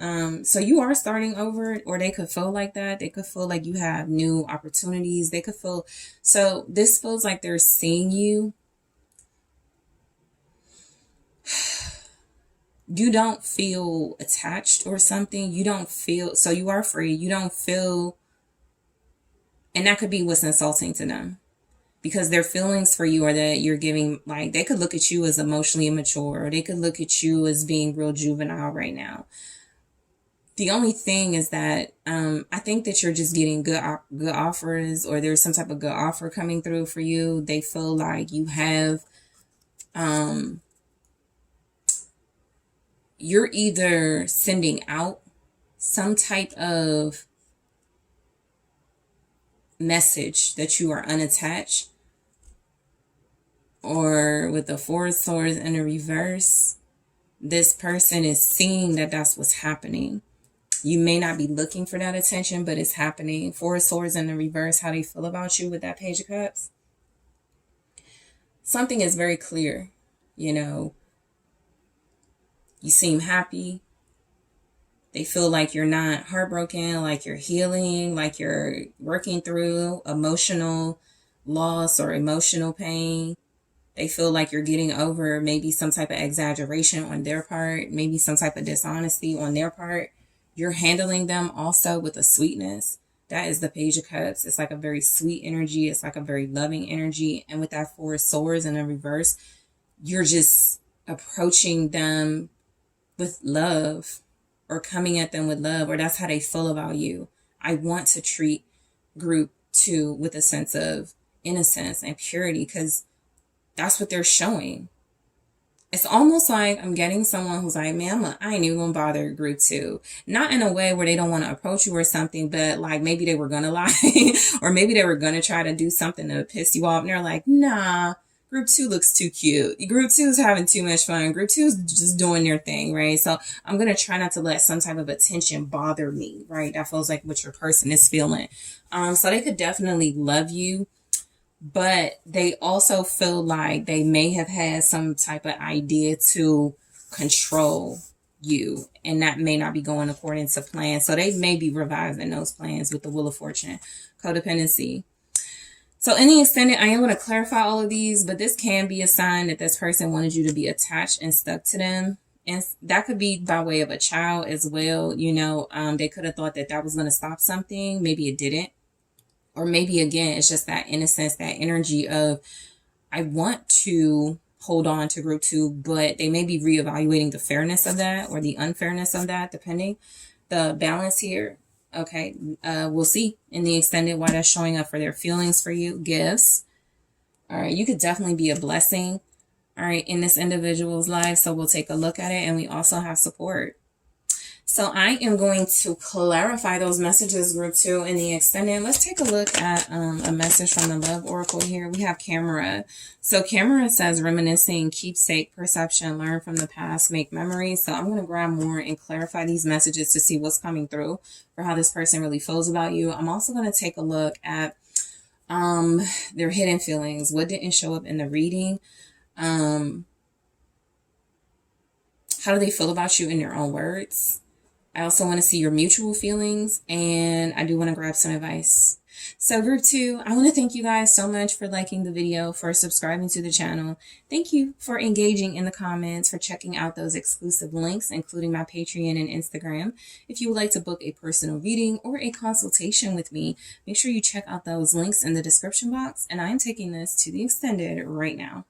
so you are starting over, or they could feel like that. They could feel like you have new opportunities. They could feel, so this feels like they're seeing you. You don't feel attached or something. You don't feel, so you are free. You don't feel, and that could be what's insulting to them. Because their feelings for you are that you're giving, like, they could look at you as emotionally immature, or they could look at you as being real juvenile right now. The only thing is that I think that you're just getting good offers, or there's some type of good offer coming through for you. They feel like you have, you're either sending out some type of message that you are unattached, or with the 4 Swords in the reverse, this person is seeing that that's what's happening. You may not be looking for that attention, but it's happening. Four of Swords in the reverse, how they feel about you with that Page of Cups. Something is very clear. You know, you seem happy. They feel like you're not heartbroken, like you're healing, like you're working through emotional loss or emotional pain. They feel like you're getting over maybe some type of exaggeration on their part, maybe some type of dishonesty on their part. You're handling them also with a sweetness. That is the Page of Cups. It's like a very sweet energy. It's like a very loving energy. And with that Four of Swords in the reverse, you're just approaching them with love, or coming at them with love, or that's how they feel about you. I want to treat group 2 with a sense of innocence and purity, because that's what they're showing. It's almost like I'm getting someone who's like, man, I ain't even gonna bother group 2. Not in a way where they don't want to approach you or something, but like maybe they were gonna lie or maybe they were gonna try to do something to piss you off, and they're like, nah, group 2 looks too cute. Group 2 is having too much fun. Group 2 is just doing their thing, right? So I'm going to try not to let some type of attention bother me, right? That feels like what your person is feeling. So they could definitely love you, but they also feel like they may have had some type of idea to control you, and that may not be going according to plan. So they may be revising those plans with the Wheel of Fortune, codependency. So in the extended, I am going to clarify all of these, but this can be a sign that this person wanted you to be attached and stuck to them. And that could be by way of a child as well. You know, they could have thought that that was going to stop something. Maybe it didn't. Or maybe, again, it's just that innocence, that energy of, I want to hold on to group 2, but they may be reevaluating the fairness of that or the unfairness of that, depending. The balance here. Okay, we'll see in the extended why that's showing up for their feelings for you. Gifts. All right, you could definitely be a blessing, all right, in this individual's life. So we'll take a look at it, and we also have support. So I am going to clarify those messages, group 2, in the extended. Let's take a look at a message from the Love Oracle here. We have Camera. So Camera says reminiscing, keepsake, perception, learn from the past, make memories. So I'm going to grab more and clarify these messages to see what's coming through for how this person really feels about you. I'm also going to take a look at their hidden feelings. What didn't show up in the reading? How do they feel about you in their own words? I also want to see your mutual feelings, and I do want to grab some advice. So group 2, I want to thank you guys so much for liking the video, for subscribing to the channel. Thank you for engaging in the comments, for checking out those exclusive links, including my Patreon and Instagram. If you would like to book a personal reading or a consultation with me, make sure you check out those links in the description box. And I'm taking this to the extended right now.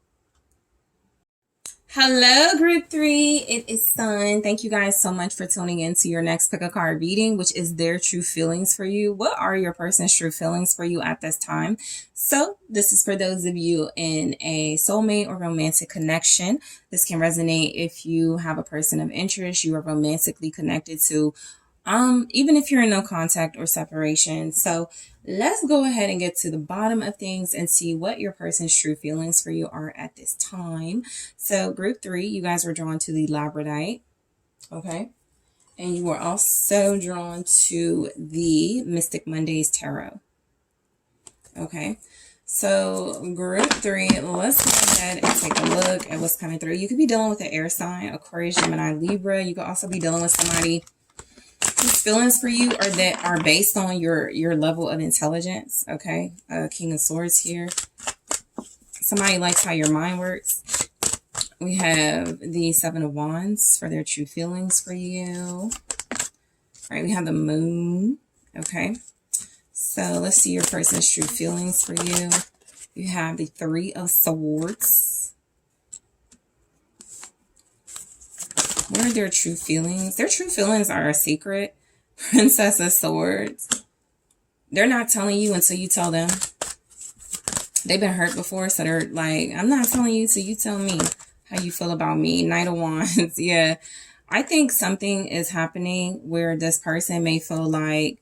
Hello, group 3. It is Sun. Thank you guys so much for tuning in to your next pick a card reading, which is their true feelings for you. What are your person's true feelings for you at this time? So this is for those of you in a soulmate or romantic connection. This can resonate if you have a person of interest you are romantically connected to, even if you're in no contact or separation. So let's go ahead and get to the bottom of things and see what your person's true feelings for you are at this time. So group 3, you guys were drawn to the Labradorite. Okay. And you were also drawn to the Mystic Mondays Tarot. Okay. So group 3, let's go ahead and take a look at what's coming through. You could be dealing with an air sign, Aquarius, Gemini, Libra. You could also be dealing with somebody whose feelings for you are based on your level of intelligence. Okay. King of Swords here. Somebody likes how your mind works. We have the Seven of Wands for their true feelings for you. All right. We have the Moon. Okay. So let's see your person's true feelings for you. You have the Three of Swords. What are their true feelings? Their true feelings are a secret. Princess of Swords. They're not telling you until you tell them. They've been hurt before, so they're like, I'm not telling you till you tell me how you feel about me. Knight of Wands. Yeah. I think something is happening where this person may feel like,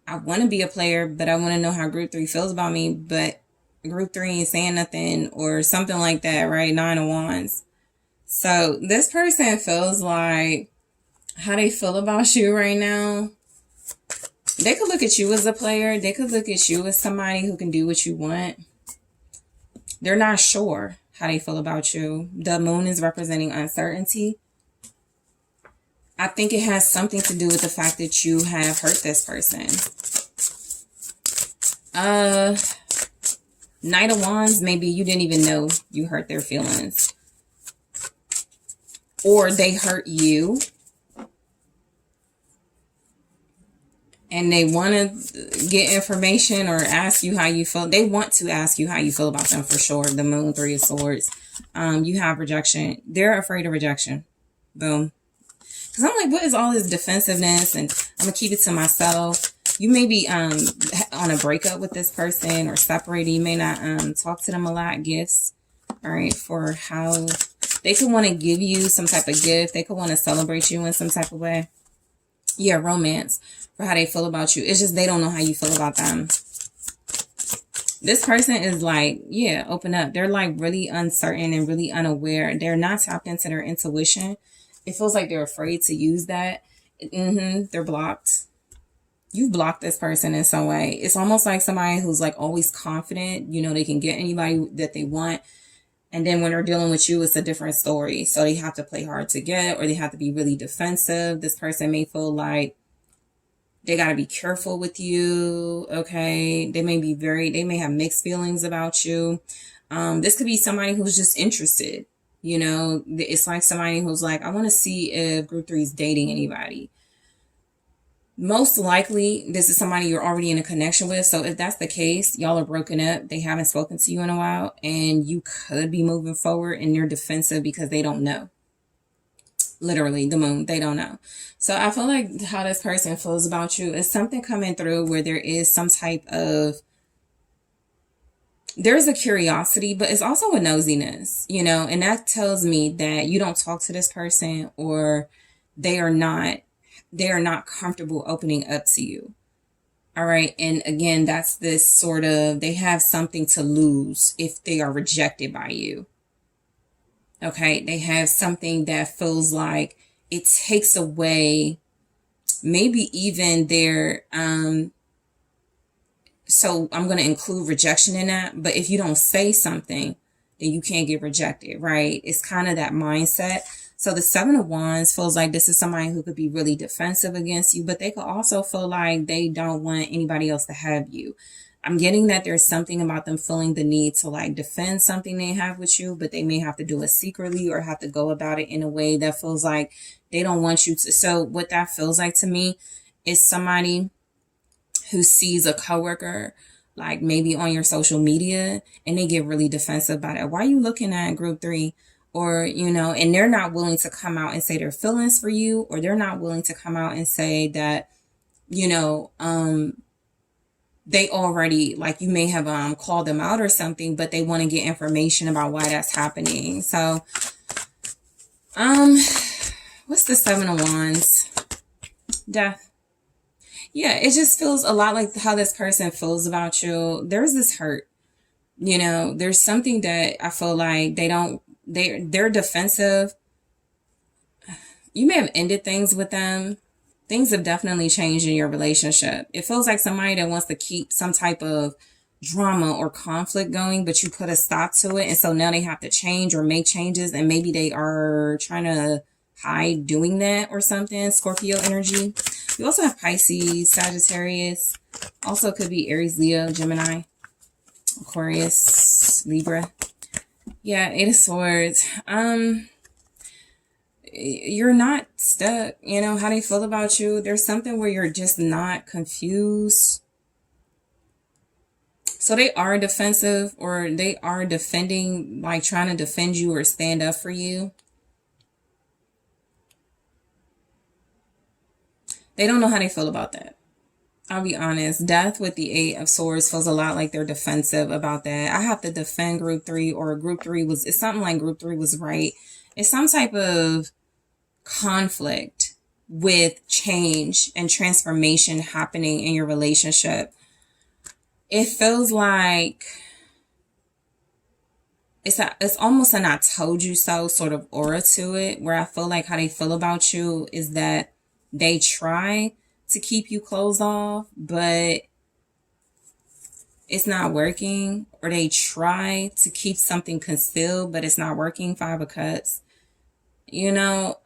I want to be a player, but I want to know how group 3 feels about me, but group 3 ain't saying nothing or something like that, right? Nine of Wands. So this person feels like how they feel about you right now. They could look at you as a player. They could look at you as somebody who can do what you want. They're not sure how they feel about you. The moon is representing uncertainty. I think it has something to do with the fact that you have hurt this person. Knight of Wands, maybe you didn't even know you hurt their feelings. Or they hurt you. And they want to get information or ask you how you feel. They want to ask you how you feel about them for sure. The moon, 3 of swords. You have rejection. They're afraid of rejection. Boom. Because I'm like, what is all this defensiveness? And I'm going to keep it to myself. You may be on a breakup with this person or separated. You may not talk to them a lot. Gifts. All right. For how they could want to give you some type of gift. They could want to celebrate you in some type of way. Yeah, romance. For how they feel about you. It's just they don't know how you feel about them. This person is like, yeah, open up. They're like really uncertain and really unaware. They're not tapped into their intuition. It feels like they're afraid to use that. They're blocked. You've blocked this person in some way. It's almost like somebody who's like always confident. You know, they can get anybody that they want. And then when they're dealing with you, it's a different story. So they have to play hard to get, or they have to be really defensive. This person may feel like they got to be careful with you. Okay. They may have mixed feelings about you. This could be somebody who's just interested. You know, it's like somebody who's like, I want to see if group 3 is dating anybody. Most likely, this is somebody you're already in a connection with. So if that's the case, y'all are broken up. They haven't spoken to you in a while, and you could be moving forward, and they're defensive because they don't know. Literally, the moon, they don't know. So I feel like how this person feels about you is something coming through where there is some type of, there's a curiosity, but it's also a nosiness, you know, and that tells me that you don't talk to this person, or they are not comfortable opening up to you. All right. And again, that's this sort of, they have something to lose if they are rejected by you. Okay. They have something that feels like it takes away maybe even their, so I'm going to include rejection in that. But if you don't say something, then you can't get rejected, right? It's kind of that mindset. So the 7 of Wands feels like this is somebody who could be really defensive against you, but they could also feel like they don't want anybody else to have you. I'm getting that there's something about them feeling the need to like defend something they have with you, but they may have to do it secretly or have to go about it in a way that feels like they don't want you to. So what that feels like to me is somebody who sees a coworker, like maybe on your social media, and they get really defensive about it. Why are you looking at group 3? Or, you know, and they're not willing to come out and say their feelings for you, or they're not willing to come out and say that, you know, they already, like, you may have called them out or something, but they want to get information about why that's happening. So, what's the 7 of Wands? Death. Yeah, it just feels a lot like how this person feels about you. There's this hurt, you know, there's something that I feel like they're defensive. You may have ended things with them. Things have definitely changed in your relationship. It feels like somebody that wants to keep some type of drama or conflict going, but you put a stop to it. And so now they have to change or make changes. And maybe they are trying to hide doing that or something. Scorpio energy. You also have Pisces, Sagittarius. Also could be Aries, Leo, Gemini, Aquarius, Libra. Yeah, 8 of Swords. You're not stuck. You know how they feel about you. There's something where you're just not confused. So they are defensive, or they are defending, like trying to defend you or stand up for you. They don't know how they feel about that. I'll be honest. Death with the 8 of Swords feels a lot like they're defensive about that. I have to defend group 3, or group 3 was, it's something like group 3 was right. It's some type of conflict with change and transformation happening in your relationship. It feels like it's almost an I told you so sort of aura to it, where I feel like how they feel about you is that they try to keep you closed off, but it's not working, or they try to keep something concealed, but it's not working. Five of Cups. You know,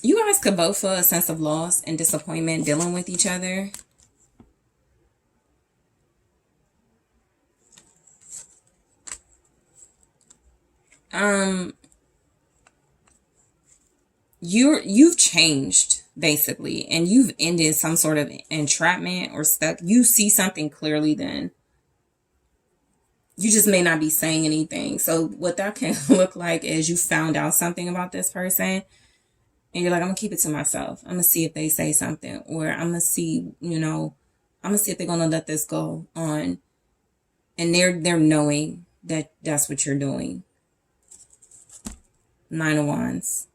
you guys could both feel a sense of loss and disappointment dealing with each other. You've changed basically, and you've ended some sort of entrapment or stuck. You see something clearly then. You just may not be saying anything. So what that can look like is you found out something about this person and you're like, I'm gonna keep it to myself. I'm gonna see if they say something, or I'm gonna see, I'm gonna see if they're gonna let this go on. And they're knowing that that's what you're doing. Nine of Wands.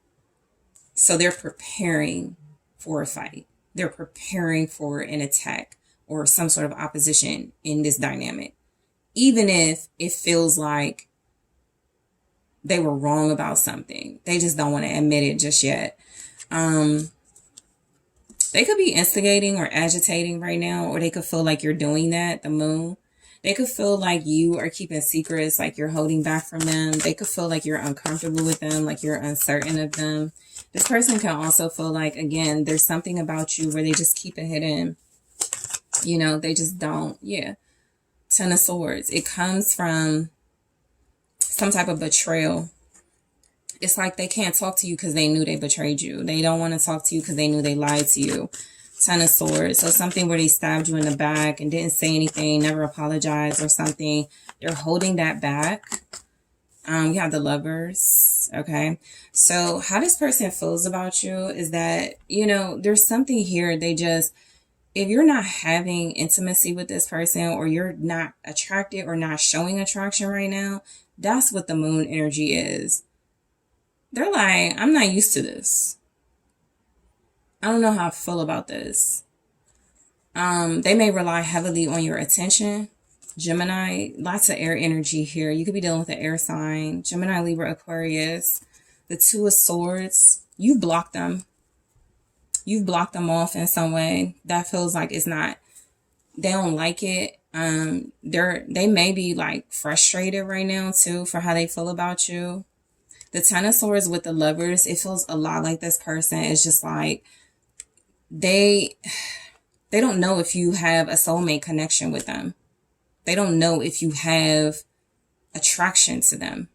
So they're preparing for a fight. They're preparing for an attack or some sort of opposition in this dynamic. Even if it feels like they were wrong about something, they just don't want to admit it just yet. They could be instigating or agitating right now, or they could feel like you're doing that, the Moon. They could feel like you are keeping secrets, like you're holding back from them. They could feel like you're uncomfortable with them, like you're uncertain of them. This person can also feel like, again, there's something about you where they just keep it hidden. They just don't. Yeah. Ten of Swords. It comes from some type of betrayal. It's like they can't talk to you because they knew they betrayed you. They don't want to talk to you because they knew they lied to you. Ten of Swords. So something where they stabbed you in the back and didn't say anything, never apologized or something. They're holding that back. We have the Lovers. Okay. So how this person feels about you is that, there's something here. They just, if you're not having intimacy with this person, or you're not attracted or not showing attraction right now, that's what the Moon energy is. They're like, I'm not used to this. I don't know how I feel about this. They may rely heavily on your attention. Gemini, lots of air energy here. You could be dealing with an air sign. Gemini, Libra, Aquarius. The Two of Swords. You've blocked them. You've blocked them off in some way. That feels like it's not, they don't like it. They may be like frustrated right now too for how they feel about you. The Ten of Swords with the Lovers, it feels a lot like this person is just like, they don't know if you have a soulmate connection with them. They don't know if you have attraction to them.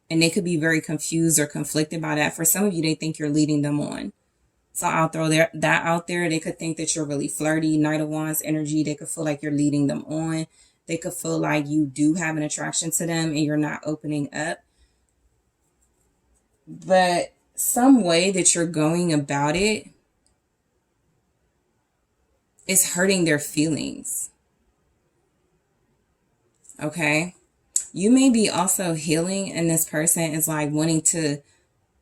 And they could be very confused or conflicted by that. For some of you, they think you're leading them on. So I'll throw that out there. They could think that you're really flirty, Knight of Wands energy. They could feel like you're leading them on. They could feel like you do have an attraction to them and you're not opening up. But some way that you're going about it is hurting their feelings. Okay? You may be also healing, and this person is like wanting to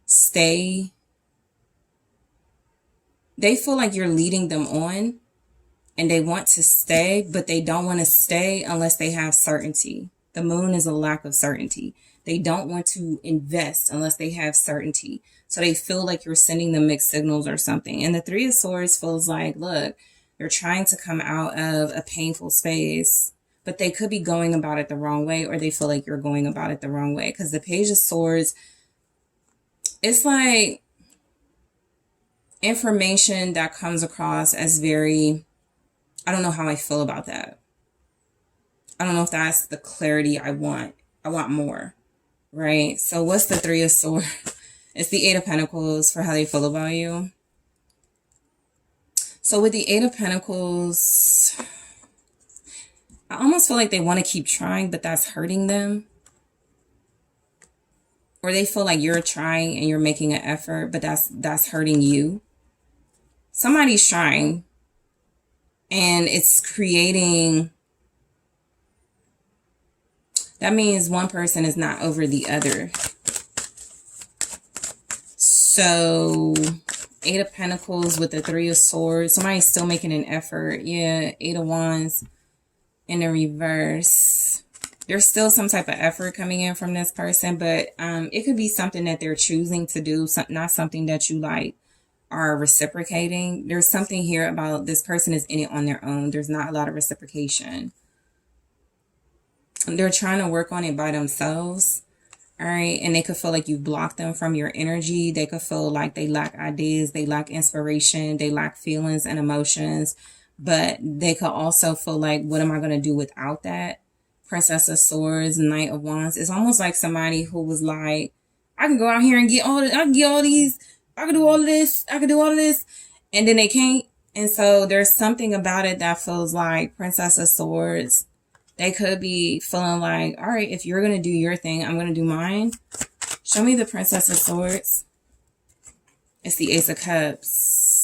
stay. They feel like you're leading them on and they want to stay, but they don't want to stay unless they have certainty. The Moon is a lack of certainty. They don't want to invest unless they have certainty. So they feel like you're sending them mixed signals or something. And the Three of Swords feels like, look, you're trying to come out of a painful space, but they could be going about it the wrong way, or they feel like you're going about it the wrong way. Because the Page of Swords, it's like information that comes across as very, I don't know how I feel about that. I don't know if that's the clarity I want. I want more, right? So what's the Three of Swords? It's the Eight of Pentacles for how they feel about you. So with the Eight of Pentacles, I almost feel like they want to keep trying, but that's hurting them. Or they feel like you're trying and you're making an effort, but that's hurting you. Somebody's trying and it's creating, that means one person is not over the other. So Eight of Pentacles with the Three of Swords. Somebody's still making an effort. Yeah, Eight of Wands in the reverse. There's still some type of effort coming in from this person, but it could be something that they're choosing to do, not something that you like are reciprocating. There's something here about this person is in it on their own. There's not a lot of reciprocation. They're trying to work on it by themselves. All right. And they could feel like you've blocked them from your energy. They could feel like they lack ideas. They lack inspiration. They lack feelings and emotions. But they could also feel like, what am I going to do without that? Princess of Swords, Knight of Wands. It's almost like somebody who was like, I can go out here and get all this. I can get all these. I can do all of this. I can do all of this. And then they can't. And so there's something about it that feels like Princess of Swords. They could be feeling like, all right, if you're going to do your thing, I'm going to do mine. Show me the Princess of Swords. It's the Ace of Cups.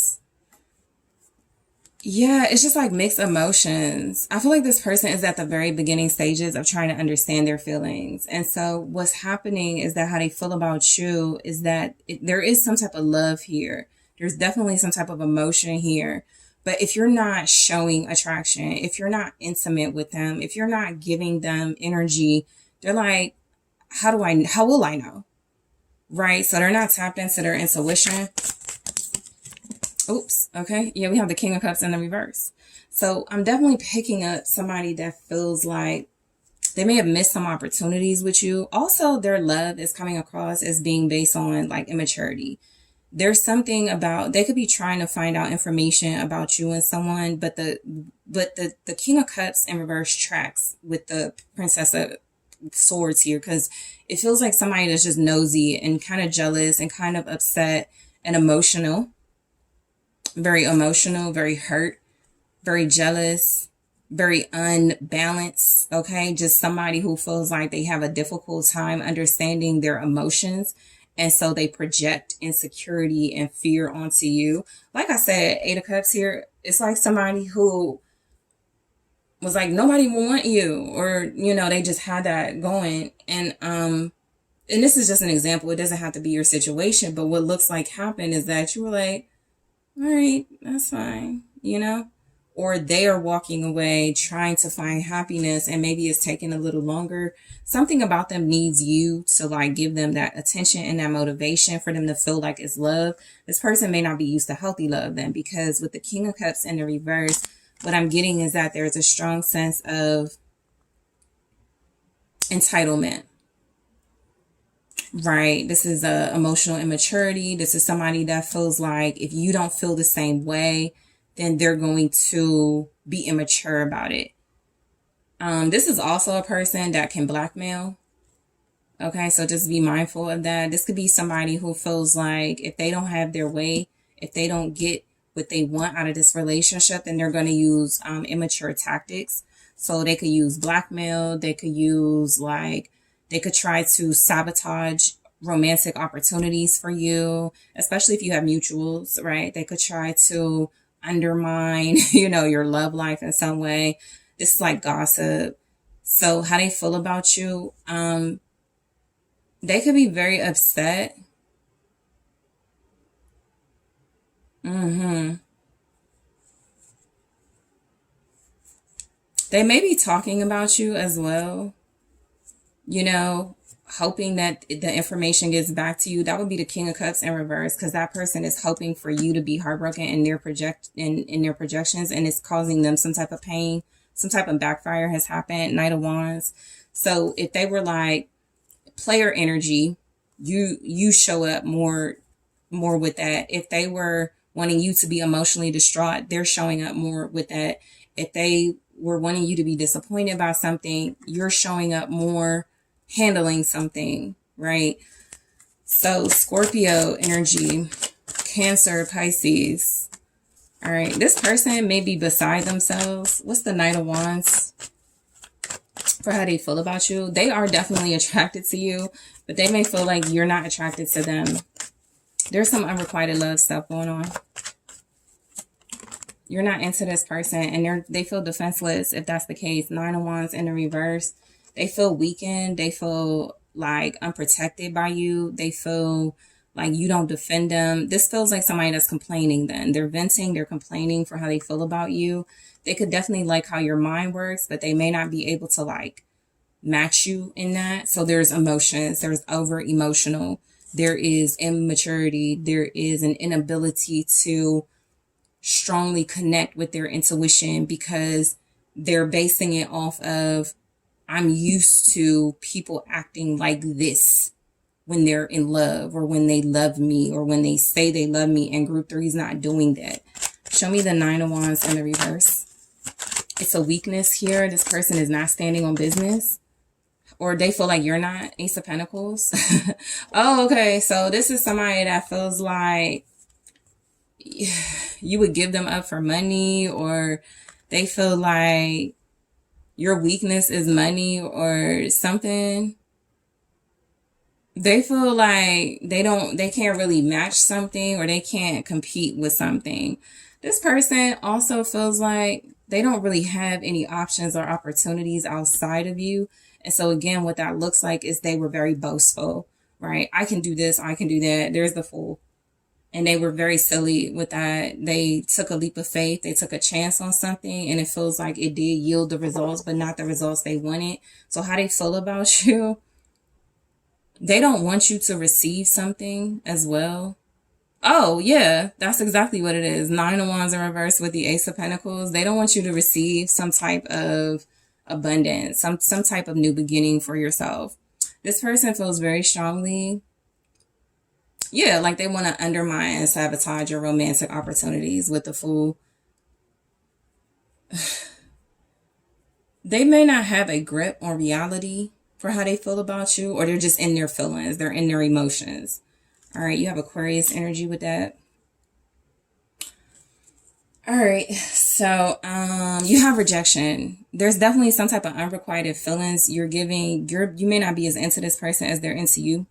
Yeah, it's just like mixed emotions. I feel like this person is at the very beginning stages of trying to understand their feelings. And so what's happening is that how they feel about you is that there is some type of love here. There's definitely some type of emotion here. But if you're not showing attraction, if you're not intimate with them, if you're not giving them energy, they're like, how will I know? Right? So they're not tapped into their intuition. Oops. Okay. Yeah, we have the King of Cups in the reverse. So I'm definitely picking up somebody that feels like they may have missed some opportunities with you. Also, their love is coming across as being based on like immaturity. There's something about, they could be trying to find out information about you and someone, but the King of Cups in reverse tracks with the Princess of Swords here, because it feels like somebody that's just nosy and kind of jealous and kind of upset and emotional, very hurt, very jealous, very unbalanced. Okay. Just somebody who feels like they have a difficult time understanding their emotions. And so they project insecurity and fear onto you. Like I said, Eight of Cups here, it's like somebody who was like, nobody will want you, or, you know, they just had that going. And this is just an example. It doesn't have to be your situation, but what looks like happened is that you were like, all right, that's fine, you know, or they are walking away trying to find happiness, and maybe it's taking a little longer. Something about them needs you to like give them that attention and that motivation for them to feel like it's love. This person may not be used to healthy love then, because with the King of Cups in the reverse, what I'm getting is that there's a strong sense of entitlement. Right. This is a emotional immaturity. This is somebody that feels like if you don't feel the same way, then they're going to be immature about it. This is also a person that can blackmail. Okay, so just be mindful of that. This could be somebody who feels like if they don't have their way, if they don't get what they want out of this relationship, then they're going to use immature tactics. So they could use blackmail. They could use they could try to sabotage romantic opportunities for you, especially if you have mutuals, right? They could try to undermine, you know, your love life in some way. This is like gossip. So how they feel about you, they could be very upset. They may be talking about you as well, you know, hoping that the information gets back to you. That would be the King of Cups in reverse, because that person is hoping for you to be heartbroken in their projections, and it's causing them some type of pain. Some type of backfire has happened. Knight of Wands. So if they were like player energy, you show up more with that. If they were wanting you to be emotionally distraught, they're showing up more with that. If they were wanting you to be disappointed by something, you're showing up more handling something, right? So Scorpio energy, Cancer, Pisces. All right, this person may be beside themselves. What's the Knight of Wands for how they feel about you? They are definitely attracted to you, but they may feel like you're not attracted to them. There's some unrequited love stuff going on. You're not into this person, and they feel defenseless if that's the case. Nine of Wands in the reverse. They feel weakened. They feel like unprotected by you. They feel like you don't defend them. This feels like somebody that's complaining then. They're venting, they're complaining for how they feel about you. They could definitely like how your mind works, but they may not be able to like match you in that. So there's emotions, there's over emotional, there is immaturity, there is an inability to strongly connect with their intuition because they're basing it off of, I'm used to people acting like this when they're in love or when they love me or when they say they love me, and group 3 is not doing that. Show me the 9 of Wands in the reverse. It's a weakness here. This person is not standing on business, or they feel like you're not. Ace of Pentacles. Oh, okay. So this is somebody that feels like you would give them up for money, or they feel like your weakness is money or something. They feel like they can't really match something, or they can't compete with something. This person also feels like they don't really have any options or opportunities outside of you. And so again, what that looks like is they were very boastful, right? I can do this, I can do that. There's the Fool. And they were very silly with that. They took a leap of faith. They took a chance on something, and it feels like it did yield the results, but not the results they wanted. So how they feel about you, they don't want you to receive something as well. Oh, yeah, that's exactly what it is. 9 of Wands in reverse with the Ace of Pentacles. They don't want you to receive some type of abundance, some type of new beginning for yourself. This person feels very strongly, yeah, like they want to undermine and sabotage your romantic opportunities with the Fool. They may not have a grip on reality for how they feel about you, or they're just in their feelings. They're in their emotions. All right, you have Aquarius energy with that. All right, so you have rejection. There's definitely some type of unrequited feelings you're giving. You may not be as into this person as they're into you.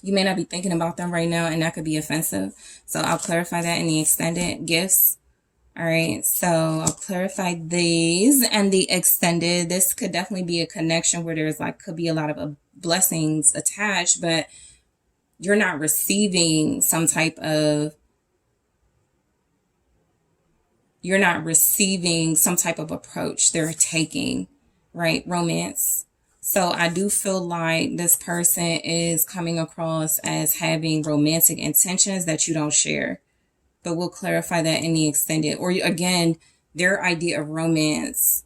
You may not be thinking about them right now, and that could be offensive. So I'll clarify that in the extended gifts. All right, so I'll clarify these and the extended. This could definitely be a connection where there's could be a lot of blessings attached, but you're not receiving some type of approach they're taking, right? Romance. So I do feel like this person is coming across as having romantic intentions that you don't share. But we'll clarify that in the extended. Or again, their idea of romance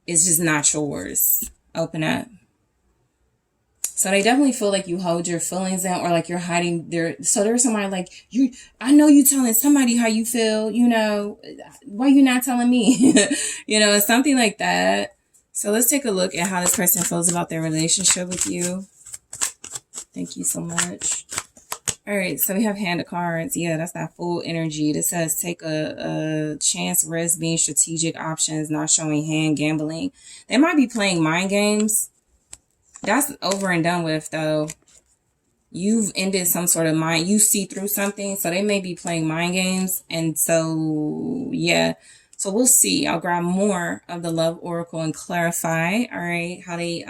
is just not yours. Open up. So they definitely feel like you hold your feelings in, or like you're hiding their. So there's somebody like you. I know you telling somebody how you feel. Why you not telling me? It's something like that. So let's take a look at how this person feels about their relationship with you. Thank you so much. All right, so we have Hand of Cards. Yeah, that's that Fool energy. This says take a chance, risk, being strategic, options, not showing hand, gambling. They might be playing mind games. That's over and done with, though. You've ended some sort of mind. You see through something, so they may be playing mind games. And so, yeah. So we'll see. I'll grab more of the Love Oracle and clarify, all right, how they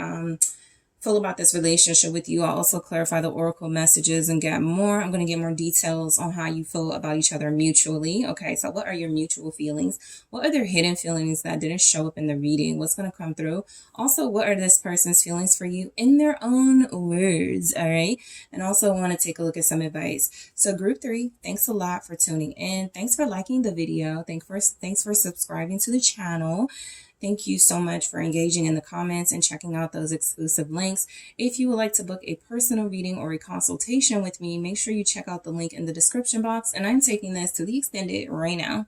feel about this relationship with you. I'll also clarify the oracle messages and get more. I'm going to get more details on how you feel about each other mutually. Okay, so what are your mutual feelings? What are their hidden feelings that didn't show up in the reading? What's going to come through? Also, what are this person's feelings for you in their own words? All right, and also want to take a look at some advice. So group 3, thanks a lot for tuning in. Thanks for liking the video. Thanks for subscribing to the channel. Thank you so much for engaging in the comments and checking out those exclusive links. If you would like to book a personal reading or a consultation with me, make sure you check out the link in the description box. And I'm taking this to the extended right now.